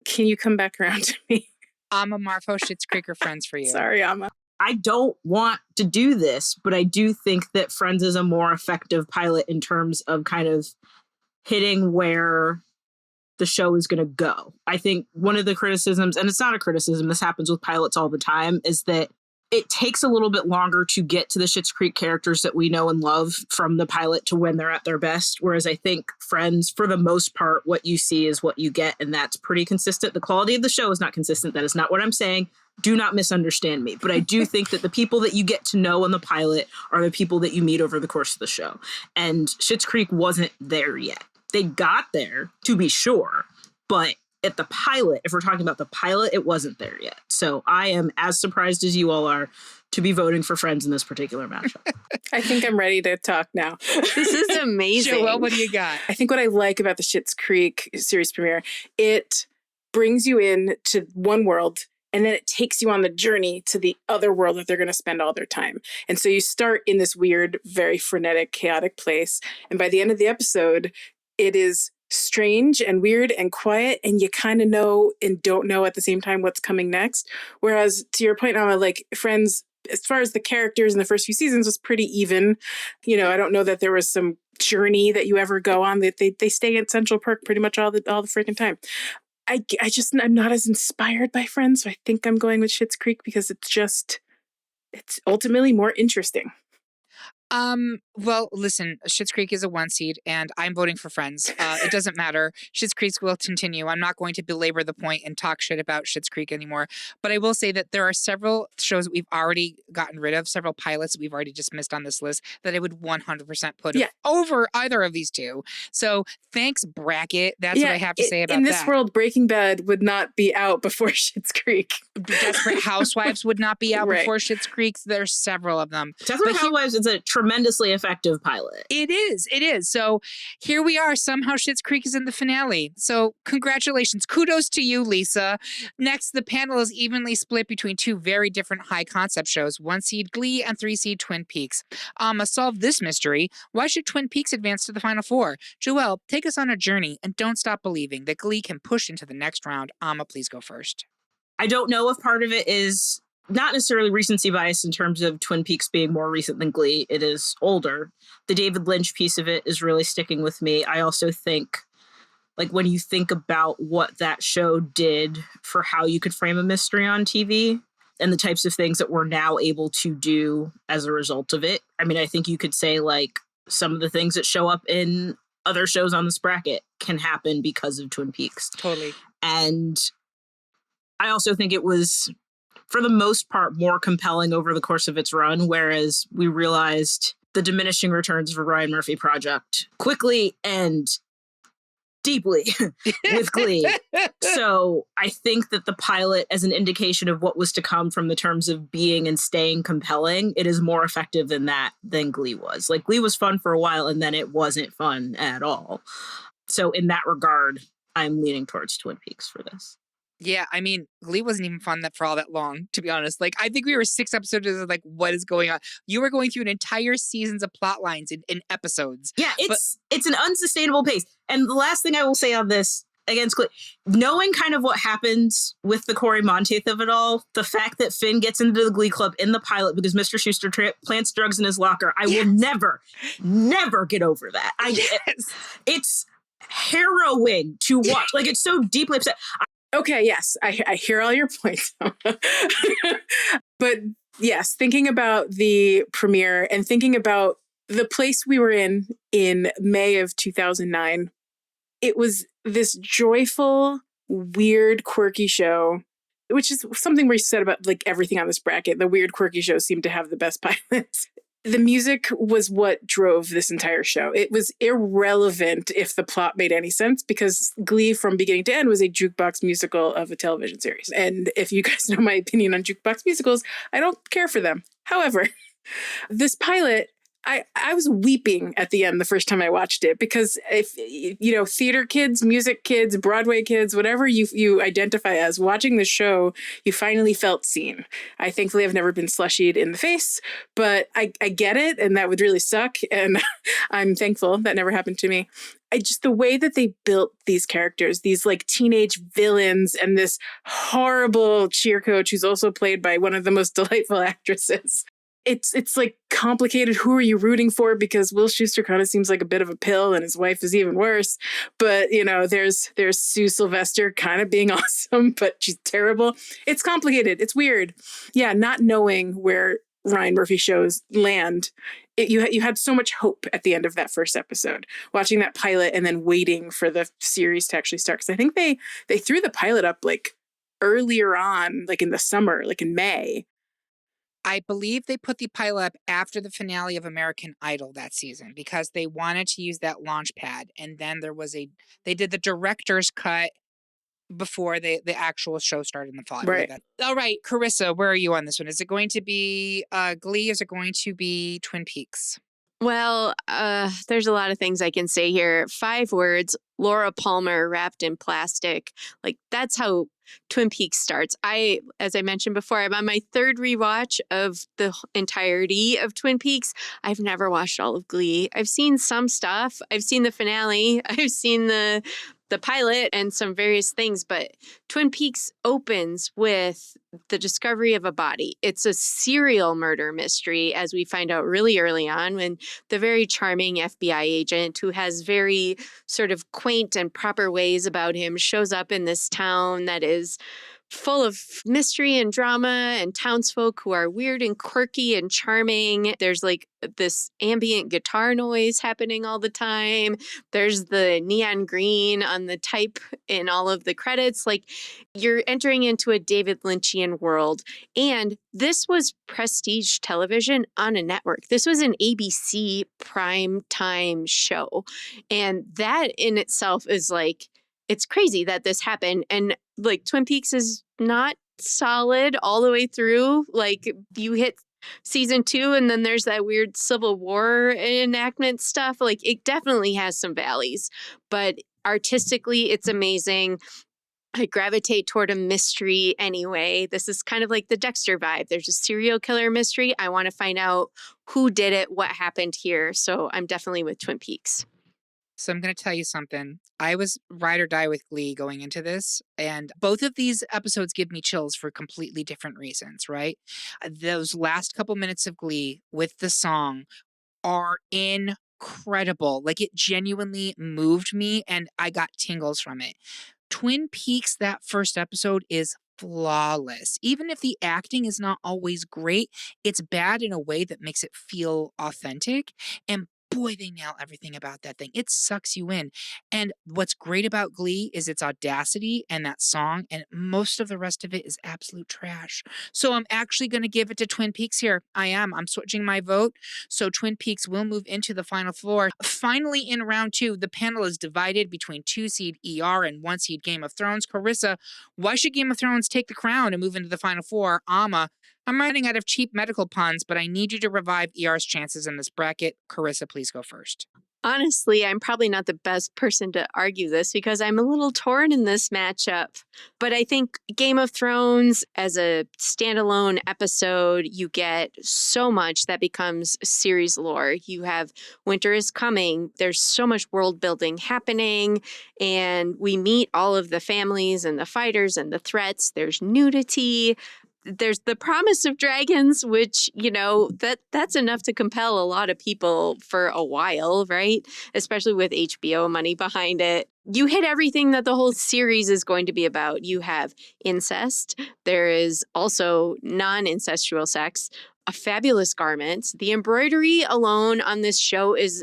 Can you come back around to me? Amma Marfo, Schitt's Creek or Friends for you? Sorry, Amma. I don't want to do this, but I do think that Friends is a more effective pilot in terms of kind of hitting where the show is going to go. I think one of the criticisms, and it's not a criticism, this happens with pilots all the time, is that it takes a little bit longer to get to the Schitt's Creek characters that we know and love from the pilot to when they're at their best. Whereas I think Friends, for the most part, what you see is what you get, and that's pretty consistent. The quality of the show is not consistent. That is not what I'm saying. Do not misunderstand me. But I do think that the people that you get to know in the pilot are the people that you meet over the course of the show. And Schitt's Creek wasn't there yet. They got there, to be sure, but at the pilot, if we're talking about the pilot, it wasn't there yet. So I am as surprised as you all are to be voting for Friends in this particular matchup. I think I'm ready to talk now. This is amazing. Joelle, what do you got? I think what I like about the Schitt's Creek series premiere, it brings you in to one world and then it takes you on the journey to the other world that they're going to spend all their time. And so you start in this weird, very frenetic, chaotic place. And by the end of the episode, it is strange and weird and quiet, and you kind of know and don't know at the same time what's coming next. Whereas to your point, Amma, like Friends, as far as the characters in the first few seasons was pretty even. I don't know that there was some journey that you ever go on. That they stay in Central Perk pretty much all the freaking time. I'm not as inspired by Friends, so I think I'm going with Schitt's Creek because it's ultimately more interesting. Well, listen, Schitt's Creek is a 1 seed, and I'm voting for Friends. It doesn't matter. Schitt's Creek will continue. I'm not going to belabor the point and talk shit about Schitt's Creek anymore. But I will say that there are several shows that we've already gotten rid of, several pilots that we've already dismissed on this list that I would 100% put over either of these two. So thanks, bracket. That's what I have to say about that. In this world, Breaking Bad would not be out before Schitt's Creek. Desperate Housewives would not be out before Schitt's Creek. There's several of them. Desperate Housewives is a tremendously effective pilot. It is. So here we are. Somehow Schitt's Creek is in the finale. So congratulations. Kudos to you, Lisa. Next, the panel is evenly split between two very different high concept shows, 1 seed Glee and 3 seed Twin Peaks. Solve this mystery. Why should Twin Peaks advance to the Final Four? Joelle, take us on a journey and don't stop believing that Glee can push into the next round. Amma, please go first. I don't know if part of it is not necessarily recency bias in terms of Twin Peaks being more recent than Glee. It is older. The David Lynch piece of it is really sticking with me. I also think, like, when you think about what that show did for how you could frame a mystery on TV and the types of things that we're now able to do as a result of it, I mean, I think you could say, like, some of the things that show up in other shows on this bracket can happen because of Twin Peaks. Totally. And I also think it was, for the most part, more compelling over the course of its run, whereas we realized the diminishing returns of a Ryan Murphy project quickly and deeply with Glee. So I think that the pilot, as an indication of what was to come from the terms of being and staying compelling, it is more effective than Glee was. Like, Glee was fun for a while and then it wasn't fun at all. So in that regard, I'm leaning towards Twin Peaks for this. Yeah, I mean, Glee wasn't even fun for all that long, to be honest. Like, I think we were 6 episodes of, like, what is going on? You were going through an entire seasons of plot lines in episodes. Yeah, it's an unsustainable pace. And the last thing I will say on this, against Glee, knowing kind of what happens with the Corey Monteith of it all, the fact that Finn gets into the Glee Club in the pilot because Mr. Schuster plants drugs in his locker, I will never get over that. It's harrowing to watch. Like, it's so deeply upset. Okay, yes, I hear all your points. But yes, thinking about the premiere and thinking about the place we were in May of 2009, it was this joyful, weird, quirky show, which is something we said about, like, everything on this bracket. The weird, quirky shows seem to have the best pilots. The music was what drove this entire show. It was irrelevant if the plot made any sense because Glee from beginning to end was a jukebox musical of a television series. And if you guys know my opinion on jukebox musicals, I don't care for them. However, this pilot, I was weeping at the end the first time I watched it because if, you know, theater kids, music kids, Broadway kids, whatever you identify as, watching the show, you finally felt seen. I thankfully have never been slushied in the face, but I get it, and that would really suck, and I'm thankful that never happened to me. Just the way that they built these characters, these, like, teenage villains, and this horrible cheer coach who's also played by one of the most delightful actresses. It's like complicated. Who are you rooting for? Because Will Schuester kind of seems like a bit of a pill and his wife is even worse. But, you know, there's Sue Sylvester kind of being awesome, but she's terrible. It's complicated. It's weird. Yeah, not knowing where Ryan Murphy shows land. You had so much hope at the end of that first episode, watching that pilot and then waiting for the series to actually start. Because I think they threw the pilot up, like, earlier on, like in the summer, like in May. I believe they put the pilot up after the finale of American Idol that season because they wanted to use that launch pad. And then they did the director's cut before the actual show started in the fall. Right. All right, Karissa, where are you on this one? Is it going to be Glee? Is it going to be Twin Peaks? Well, there's a lot of things I can say here. 5 words, Laura Palmer wrapped in plastic. Like, that's how Twin Peaks starts. As I mentioned before, I'm on my 3rd rewatch of the entirety of Twin Peaks. I've never watched all of Glee. I've seen some stuff. I've seen the finale. I've seen the pilot and some various things, but Twin Peaks opens with the discovery of a body. It's a serial murder mystery, as we find out really early on, when the very charming FBI agent, who has very sort of quaint and proper ways about him, shows up in this town that is full of mystery and drama and townsfolk who are weird and quirky and charming. There's like this ambient guitar noise happening all the time. There's the neon green on the type in all of the credits. Like, you're entering into a David Lynchian world. And this was prestige television on a network. This was an ABC prime time show. And that in itself is like, it's crazy that this happened. And like, Twin Peaks is not solid all the way through. Like, you hit season 2 and then there's that weird Civil War enactment stuff. Like, it definitely has some valleys, but artistically it's amazing. I gravitate toward a mystery anyway. This is kind of like the Dexter vibe. There's a serial killer mystery. I want to find out who did it, what happened here. So I'm definitely with Twin Peaks. So I'm going to tell you something. I was ride or die with Glee going into this, and both of these episodes give me chills for completely different reasons, right? Those last couple minutes of Glee with the song are incredible. Like, it genuinely moved me, and I got tingles from it. Twin Peaks, that first episode is flawless. Even if the acting is not always great, it's bad in a way that makes it feel authentic. And boy, they nail everything about that thing. It sucks you in. And what's great about Glee is its audacity and that song, and most of the rest of it is absolute trash. So I'm actually going to give it to Twin Peaks here. I'm switching my vote. So Twin Peaks will move into the final four. Finally, in round 2, the panel is divided between 2-seed ER and 1-seed Game of Thrones. Karissa, why should Game of Thrones take the crown and move into the final four? Amma, I'm running out of cheap medical puns, but I need you to revive ER's chances in this bracket. Karissa, please go first. Honestly, I'm probably not the best person to argue this because I'm a little torn in this matchup. But I think Game of Thrones, as a standalone episode, you get so much that becomes series lore. You have Winter is Coming. There's so much world building happening. And we meet all of the families and the fighters and the threats. There's nudity. There's the promise of dragons, which, you know, that's enough to compel a lot of people for a while, right? Especially with HBO money behind it. You hit everything that the whole series is going to be about. You have incest. There is also non-incestual sex, a fabulous garment. The embroidery alone on this show is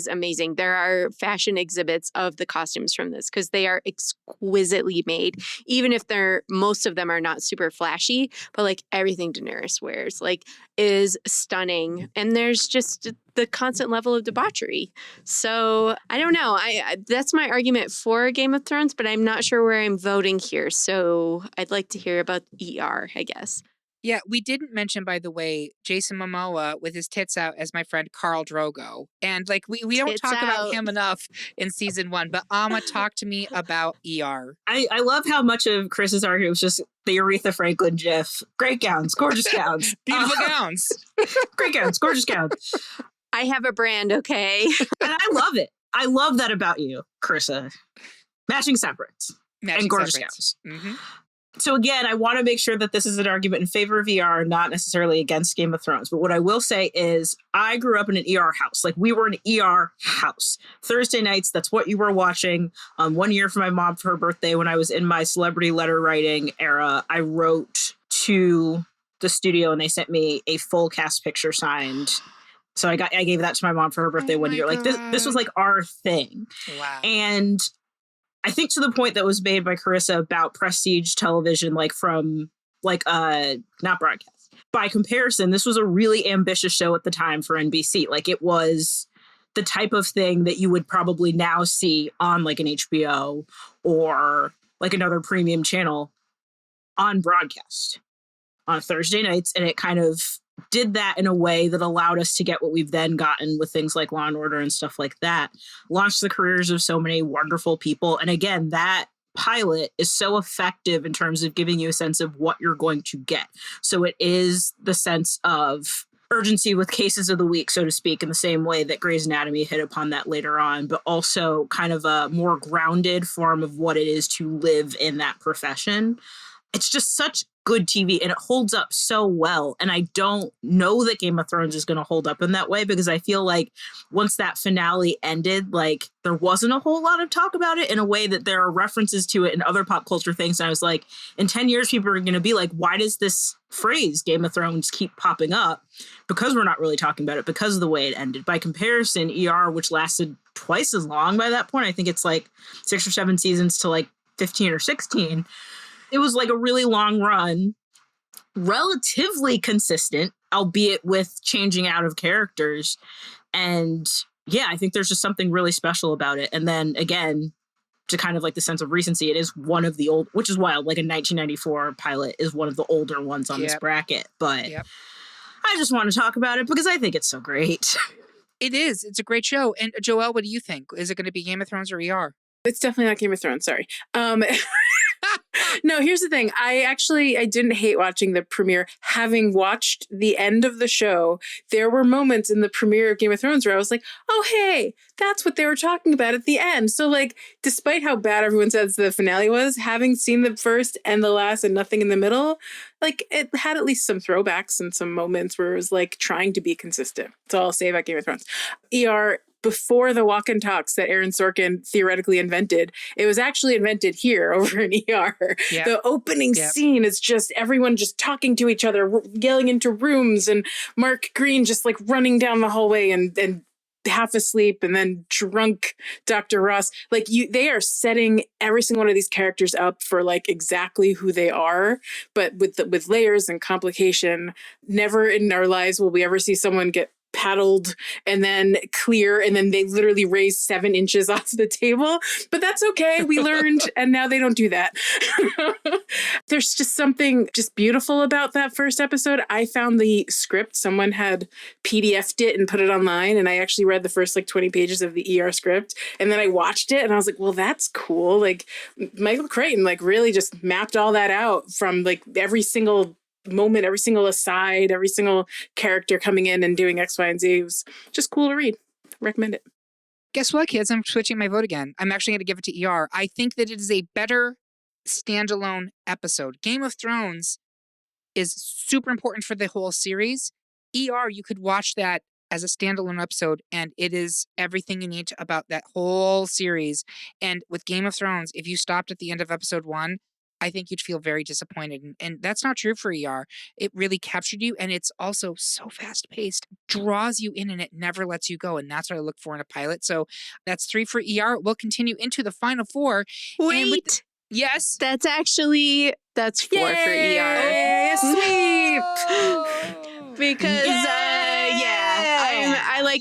amazing. There are fashion exhibits of the costumes from this because they are exquisitely made, even if most of them are not super flashy, but like everything Daenerys wears like is stunning. And there's just the constant level of debauchery. So I don't know. That's my argument for Game of Thrones, but I'm not sure where I'm voting here. So I'd like to hear about ER, I guess. Yeah, we didn't mention, by the way, Jason Momoa with his tits out as my friend Khal Drogo. And like we don't Tits talk about out. him enough in season 1, but Amma, talk to me about ER. I love how much of Chris's argument was just the Aretha Franklin gif. Great gowns, gorgeous gowns. Beautiful gowns. Great gowns, gorgeous gowns. I have a brand, okay? And I love it. I love that about you, Karissa. Matching separates. And gorgeous separates. gowns. Mm-hmm. So again, I want to make sure that this is an argument in favor of ER, not necessarily against Game of Thrones. But what I will say is I grew up in an ER house. Like, we were an ER house. Thursday nights, that's what you were watching. 1 year for my mom for her birthday, when I was in my celebrity letter writing era, I wrote to the studio and they sent me a full cast picture signed. So I gave that to my mom for her birthday 1 year. Like, this was like our thing. Wow. And I think to the point that was made by Karissa about prestige television, like from like not broadcast. By comparison, this was a really ambitious show at the time for NBC. Like, it was the type of thing that you would probably now see on like an HBO or like another premium channel on broadcast on Thursday nights. And it kind of did that in a way that allowed us to get what we've then gotten with things like Law and Order and stuff like that. Launched the careers of so many wonderful people. And again, that pilot is so effective in terms of giving you a sense of what you're going to get. So it is the sense of urgency with cases of the week, so to speak, in the same way that Grey's Anatomy hit upon that later on, but also kind of a more grounded form of what it is to live in that profession. it's just such good TV and it holds up so well. And I don't know that Game of Thrones is going to hold up in that way because I feel like once that finale ended, like there wasn't a whole lot of talk about it in a way that there are references to it in other pop culture things. And I was like, in 10 years, people are going to be like, why does this phrase Game of Thrones keep popping up? Because we're not really talking about it because of the way it ended. By comparison, ER, which lasted twice as long by that point, I think it's like 6 or 7 seasons to like 15 or 16. It was like a really long run, relatively consistent, albeit with changing out of characters. And yeah, I think there's just something really special about it. And then again, to kind of like the sense of recency, it is one of the old, which is wild, like a 1994 pilot is one of the older ones on this bracket. But I just want to talk about it because I think it's so great. It is. It's a great show. And Joelle, what do you think? Is it going to be Game of Thrones or ER? It's definitely not Game of Thrones. Sorry. No, here's the thing. I didn't hate watching the premiere. Having watched the end of the show, there were moments in the premiere of Game of Thrones where I was like, oh, hey, that's what they were talking about at the end. So like, despite how bad everyone says the finale was, having seen the first and the last and nothing in the middle, like it had at least some throwbacks and some moments where it was like trying to be consistent. That's all I'll say about Game of Thrones. ER, before the walk and talks that Aaron Sorkin theoretically invented, it was actually invented here over in ER. Yep. The opening scene is just everyone just talking to each other, yelling into rooms, and Mark Green just like running down the hallway and half asleep and then drunk Dr. Ross. Like they are setting every single one of these characters up for like exactly who they are, but with layers and complication. Never in our lives will we ever see someone get paddled and then clear and then they literally raise 7 inches off the table, but that's okay. We learned and now they don't do that. There's just something just beautiful about that first episode. I found the script, someone had PDF'd it and put it online, and I actually read the first like 20 pages of the ER script, and then I watched it and I was like, well, that's cool. Like Michael Crichton like really just mapped all that out from like every single moment, every single aside, every single character coming in and doing X, Y, and Z. It was just cool to read. Recommend it. Guess what, kids? I'm switching my vote again. I'm actually going to give it to ER. I think that it is a better standalone episode. Game of Thrones is super important for the whole series. ER, you could watch that as a standalone episode, and it is everything you need about that whole series. And with Game of Thrones, if you stopped at the end of episode 1, I think you'd feel very disappointed. And that's not true for ER. It really captured you. And it's also so fast paced, draws you in, and it never lets you go. And that's what I look for in a pilot. So that's 3 for ER. We'll continue into the final 4. Wait. Yes. That's 4 Yay! for ER. Sweep! Because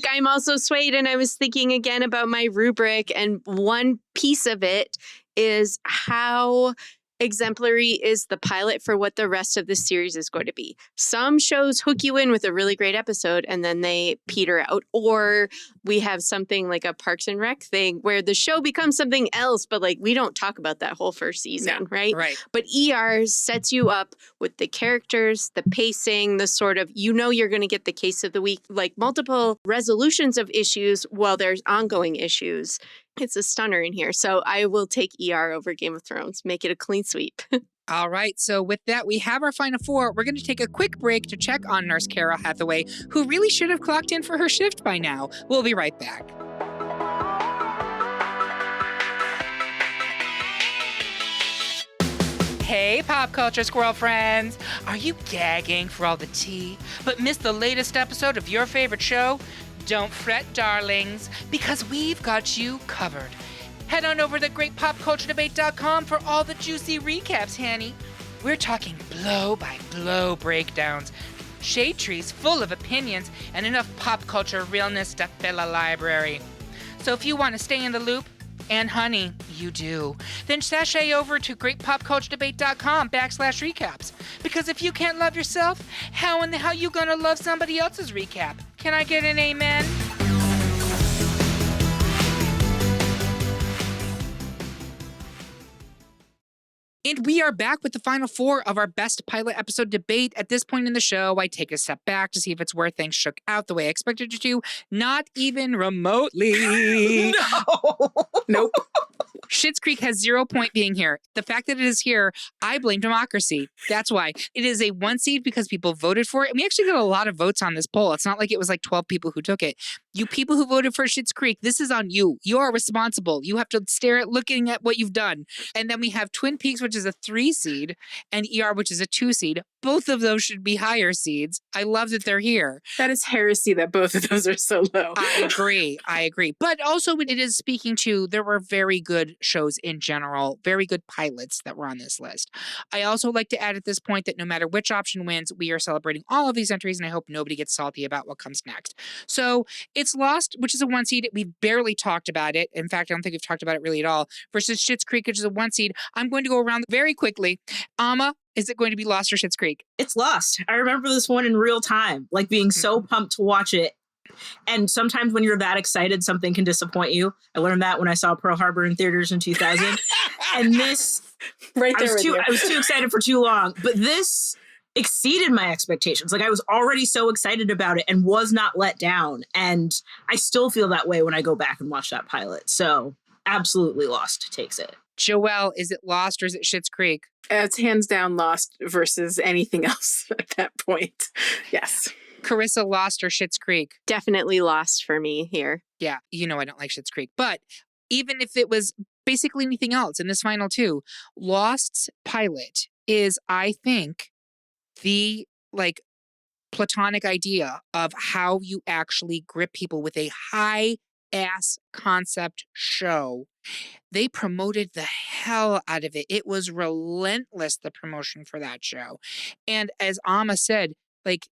I'm also swayed, and I was thinking again about my rubric, and one piece of it is how exemplary is the pilot for what the rest of the series is going to be. Some shows hook you in with a really great episode and then they peter out, or we have something like a Parks and Rec thing where the show becomes something else, but like we don't talk about that whole first season, right? But ER sets you up with the characters, the pacing, the sort of, you're going to get the case of the week, like multiple resolutions of issues while there's ongoing issues. It's a stunner in here. So I will take ER over Game of Thrones. Make it a clean sweep. All right. So with that, we have our final 4. We're going to take a quick break to check on Nurse Kara Hathaway, who really should have clocked in for her shift by now. We'll be right back. Hey, pop culture squirrel friends. Are you gagging for all the tea, but missed the latest episode of your favorite show? Don't fret, darlings, because we've got you covered. Head on over to greatpopculturedebate.com for all the juicy recaps, Hanny. We're talking blow-by-blow breakdowns, shade trees full of opinions, and enough pop culture realness to fill a library. So if you want to stay in the loop, and honey, you do, then sashay over to greatpopculturedebate.com/recaps. Because if you can't love yourself, how in the hell you gonna love somebody else's recap? Can I get an amen? And we are back with the final 4 of our best pilot episode debate. At this point in the show, I take a step back to see if it's where things shook out the way I expected it to. Not even remotely. No. Nope. Schitt's Creek has 0 point being here. The fact that it is here, I blame democracy. That's why. It is a 1 seed because people voted for it. And we actually got a lot of votes on this poll. It's not like it was like 12 people who took it. You people who voted for Schitt's Creek, this is on you. You are responsible. You have to stare at looking at what you've done. And then we have Twin Peaks, which is a 3 seed, and ER, which is a 2 seed. Both of those should be higher seeds. I love that they're here. That is heresy that both of those are so low. I agree. But also it is speaking to, there were very good shows in general, very good pilots that were on this list. I also like to add at this point that no matter which option wins, we are celebrating all of these entries, and I hope nobody gets salty about what comes next. So it's Lost, which is a 1 seed. We've barely talked about it. In fact, I don't think we've talked about it really at all. Versus Schitt's Creek, which is a 1 seed. I'm going to go around very quickly. Amma, is it going to be Lost or Schitt's Creek? It's Lost. I remember this one in real time, like being so pumped to watch it. And sometimes when you're that excited, something can disappoint you. I learned that when I saw Pearl Harbor in theaters in 2000. And this, Right there I was too excited for too long. But this exceeded my expectations. Like, I was already so excited about it and was not let down. And I still feel that way when I go back and watch that pilot. So absolutely Lost takes it. Joelle, is it Lost or is it Schitt's Creek? It's hands down Lost versus anything else at that point. Yes. Karissa, Lost or Schitt's Creek? Definitely Lost for me here. Yeah, you know I don't like Schitt's Creek. But even if it was basically anything else in this final 2, Lost's pilot is, I think, the platonic idea of how you actually grip people with a high-ass concept show. They promoted the hell out of it. It was relentless, the promotion for that show. And as Amma said,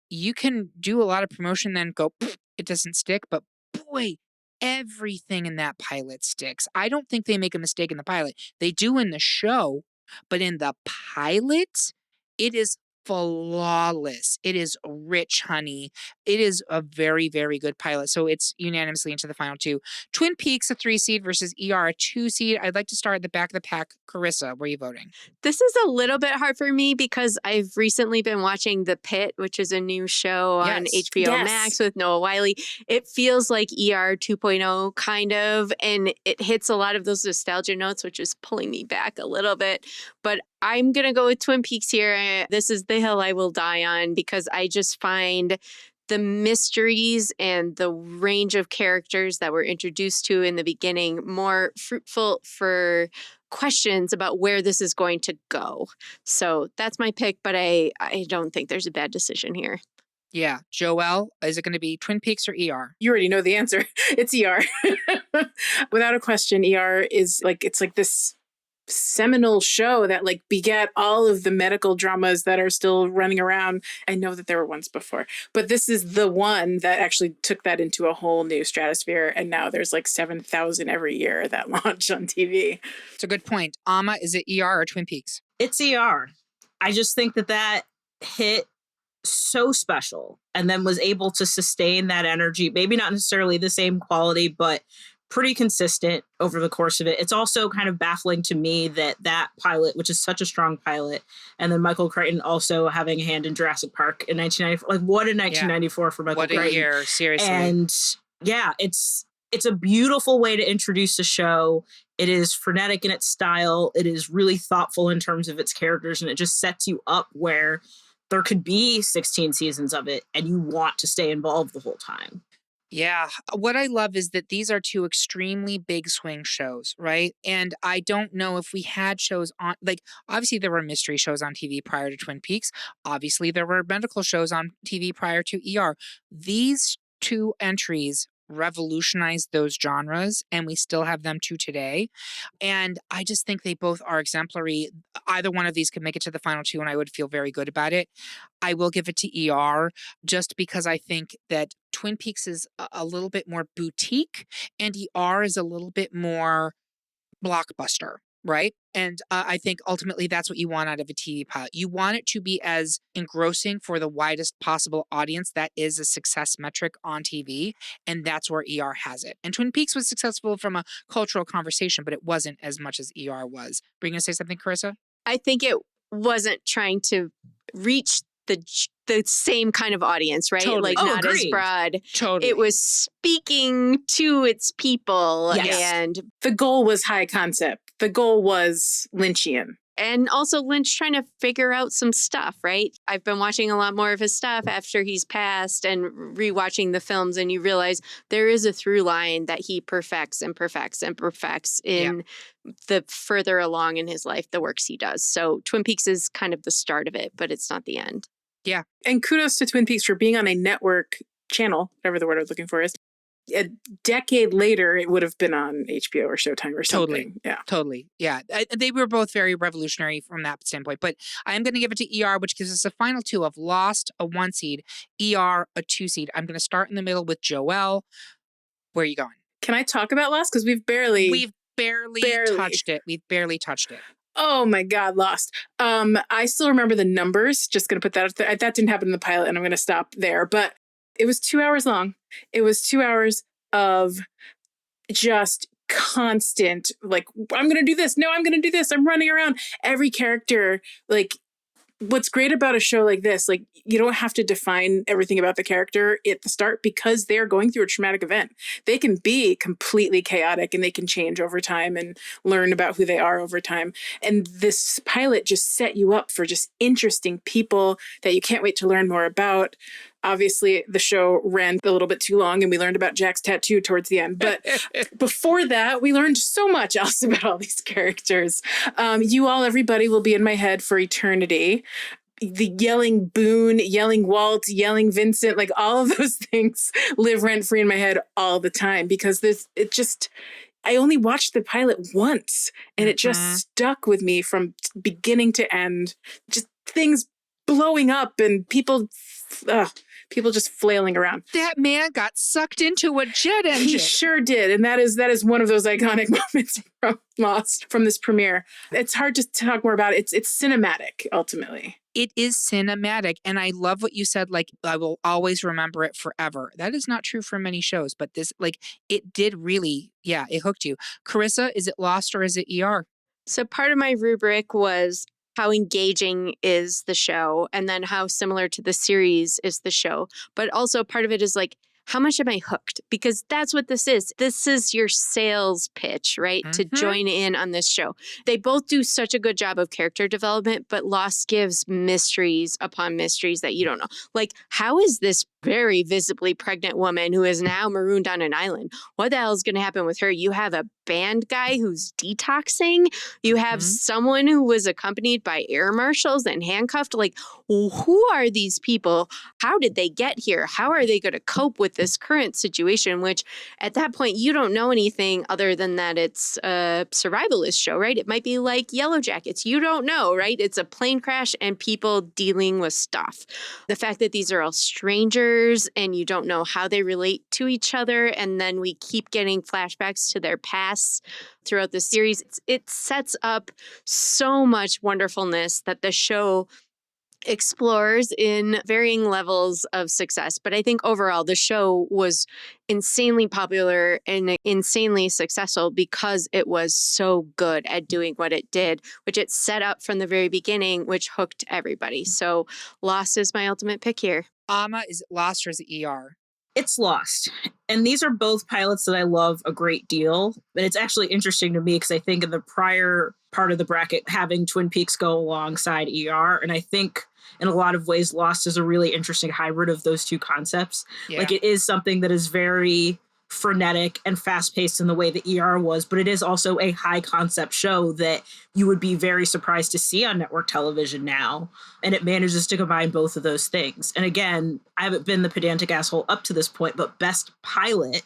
you can do a lot of promotion, then go, it doesn't stick. But boy, everything in that pilot sticks. I don't think they make a mistake in the pilot. They do in the show, but in the pilot, it is flawless. It is rich, honey. It is a very, very good pilot. So it's unanimously into the final 2. Twin Peaks, a 3 seed versus ER, a 2 seed. I'd like to start at the back of the pack. Carissa, where are you voting? This is a little bit hard for me because I've recently been watching The Pit, which is a new show on HBO Max with Noah Wyle. It feels like ER 2.0 kind of, and it hits a lot of those nostalgia notes, which is pulling me back a little bit. But I'm going to go with Twin Peaks here. This is the hill I will die on because I just find the mysteries and the range of characters that we're introduced to in the beginning more fruitful for questions about where this is going to go. So that's my pick, but I don't think there's a bad decision here. Yeah. Joelle, is it going to be Twin Peaks or ER? You already know the answer. It's ER. Without a question, ER is it's like this seminal show that begat all of the medical dramas that are still running around. I know that there were ones before, but this is the one that actually took that into a whole new stratosphere. And now there's 7,000 every year that launch on TV. It's a good point. Amma, is it ER or Twin Peaks? It's ER. I just think that hit so special and then was able to sustain that energy. Maybe not necessarily the same quality, but pretty consistent over the course of it. It's also kind of baffling to me that pilot, which is such a strong pilot, and then Michael Crichton also having a hand in Jurassic Park in 1994. What a 1994 for Michael Crichton. What a year, seriously. And yeah, it's a beautiful way to introduce the show. It is frenetic in its style. It is really thoughtful in terms of its characters, and it just sets you up where there could be 16 seasons of it, and you want to stay involved the whole time. Yeah. What I love is that these are 2 extremely big swing shows, right? And I don't know if we had shows on, obviously there were mystery shows on TV prior to Twin Peaks. Obviously there were medical shows on TV prior to ER. These 2 entries revolutionized those genres, and we still have them to today. And I just think they both are exemplary. Either one of these could make it to the final 2, and I would feel very good about it. I will give it to ER just because I think that Twin Peaks is a little bit more boutique and ER is a little bit more blockbuster, right? And I think ultimately that's what you want out of a TV pilot. You want it to be as engrossing for the widest possible audience. That is a success metric on TV, and that's where ER has it. And Twin Peaks was successful from a cultural conversation, but it wasn't as much as ER was. Were you going to say something, Karissa? I think it wasn't trying to reach the same kind of audience, right? Totally. Not agreed. as broad. Totally. It was speaking to its people. Yes. And The goal was high concept. the goal was Lynchian. And also Lynch trying to figure out some stuff, right? I've been watching a lot more of his stuff after he's passed and rewatching the films, and you realize there is a through line that he perfects and perfects and perfects in the further along in his life, the works he does. So Twin Peaks is kind of the start of it, but it's not the end. Yeah. And kudos to Twin Peaks for being on a network channel, whatever the word I was looking for is. A decade later, it would have been on HBO or Showtime or something. Totally. Yeah. They were both very revolutionary from that standpoint. But I'm going to give it to ER, which gives us a final two of Lost, a 1 seed, ER, a 2 seed. I'm going to start in the middle with Joelle. Where are you going? Can I talk about Lost? Because we've barely touched it. We've barely touched it. Oh my God, Lost. I still remember the numbers. Just going to put that up there. That didn't happen in the pilot, and I'm going to stop there. But it was 2 hours long. It was 2 hours of just constant, like, I'm going to do this. No, I'm going to do this. I'm running around. Every character, like, what's great about a show like this, like, you don't have to define everything about the character at the start because they're going through a traumatic event. They can be completely chaotic and they can change over time and learn about who they are over time. And this pilot just set you up for just interesting people that you can't wait to learn more about. Obviously, the show ran a little bit too long and we learned about Jack's tattoo towards the end. But before that, we learned so much else about all these characters. Everybody will be in my head for eternity. The yelling Boone, yelling Walt, yelling Vincent, like all of those things live rent-free in my head all the time because I only watched the pilot once and it just stuck with me from beginning to end. Just things blowing up and people just flailing around. That man got sucked into a jet engine. He sure did. And that is one of those iconic moments from Lost, from this premiere. It's hard to talk more about it. It's cinematic, ultimately. It is cinematic. And I love what you said, like, I will always remember it forever. That is not true for many shows, but this, like, it did really, it hooked you. Karissa, is it Lost or is it ER? So part of my rubric was how engaging is the show and then how similar to the series is the show. But also part of it is like, how much am I hooked? Because that's what this is. This is your sales pitch, right? To join in on this show. They both do such a good job of character development, but Lost gives mysteries upon mysteries that you don't know. Like, how is this very visibly pregnant woman who is now marooned on an island? What the hell is going to happen with her? You have a band guy who's detoxing. You have someone who was accompanied by air marshals and handcuffed. Like, who are these people? How did they get here? How are they going to cope with this current situation? Which at that point, you don't know anything other than that it's a survivalist show, right? It might be like Yellow Jackets. You don't know, right? It's a plane crash and people dealing with stuff. The fact that these are all strangers and you don't know how they relate to each other. And then we keep getting flashbacks to their pasts throughout the series. It sets up so much wonderfulness that the show explores in varying levels of success. But I think overall, the show was insanely popular and insanely successful because it was so good at doing what it did, which it set up from the very beginning, which hooked everybody. So Lost is my ultimate pick here. Amma, is it Lost or is it ER? It's Lost. And these are both pilots that I love a great deal. But it's actually interesting to me because I think in the prior part of the bracket, having Twin Peaks go alongside ER. And I think in a lot of ways, Lost is a really interesting hybrid of those two concepts. Yeah. Like, it is something that is very frenetic and fast-paced in the way that ER was, but it is also a high-concept show that you would be very surprised to see on network television now, and it manages to combine both of those things. And again, I haven't been the pedantic asshole up to this point, but best pilot,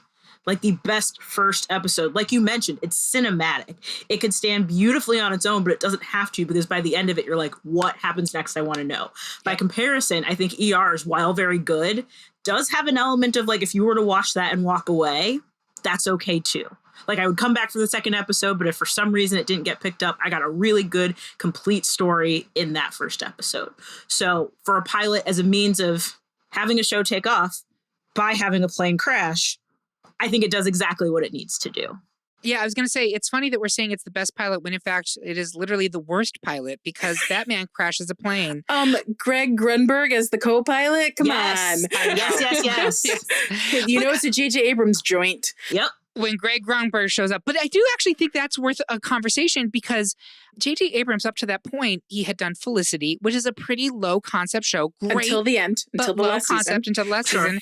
like the best first episode, like you mentioned, it's cinematic. It could stand beautifully on its own, but it doesn't have to, because by the end of it, you're like, what happens next? I want to know. By comparison, I think ER's, while very good, does have an element of, like, if you were to watch that and walk away, that's okay too. Like, I would come back for the second episode, but if for some reason it didn't get picked up, I got a really good, complete story in that first episode. So for a pilot as a means of having a show take off by having a plane crash, I think it does exactly what it needs to do. Yeah, I was going to say, it's funny that we're saying it's the best pilot when in fact it is literally the worst pilot because that man crashes a plane. Greg Grunberg as the co-pilot? Come on. Yes. Yes. You know it's a J.J. Abrams joint. Yep. when Greg Grunberg shows up. But I do actually think that's worth a conversation because J.J. Abrams, up to that point, he had done Felicity, which is a pretty low concept show. Great, until the end, until the low last concept season. until the last season.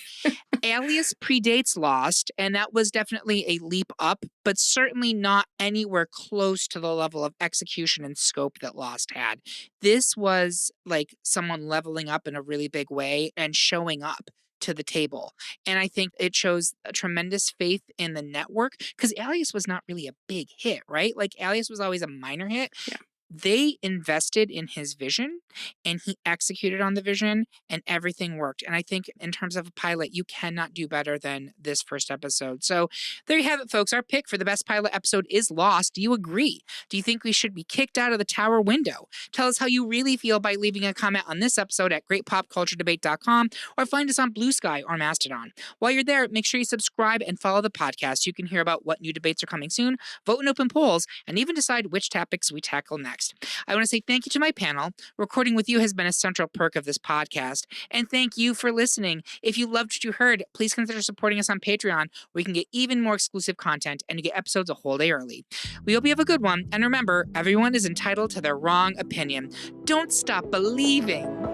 Alias predates Lost, and that was definitely a leap up, but certainly not anywhere close to the level of execution and scope that Lost had. This was like someone leveling up in a really big way and showing up to the table. And I think it shows a tremendous faith in the network because Alias was not really a big hit, right? Like Alias was always a minor hit. Yeah. They invested in his vision and he executed on the vision and everything worked. And I think in terms of a pilot, you cannot do better than this first episode. So there you have it, folks. Our pick for the best pilot episode is Lost. Do you agree? Do you think we should be kicked out of the tower window? Tell us how you really feel by leaving a comment on this episode at greatpopculturedebate.com or find us on Blue Sky or Mastodon. While you're there, make sure you subscribe and follow the podcast. You can hear about what new debates are coming soon, vote in open polls, and even decide which topics we tackle next. I want to say thank you to my panel. Recording with you has been a central perk of this podcast. And thank you for listening. If you loved what you heard, please consider supporting us on Patreon, where you can get even more exclusive content and you get episodes a whole day early. We hope you have a good one. And remember, everyone is entitled to their wrong opinion. Don't stop believing.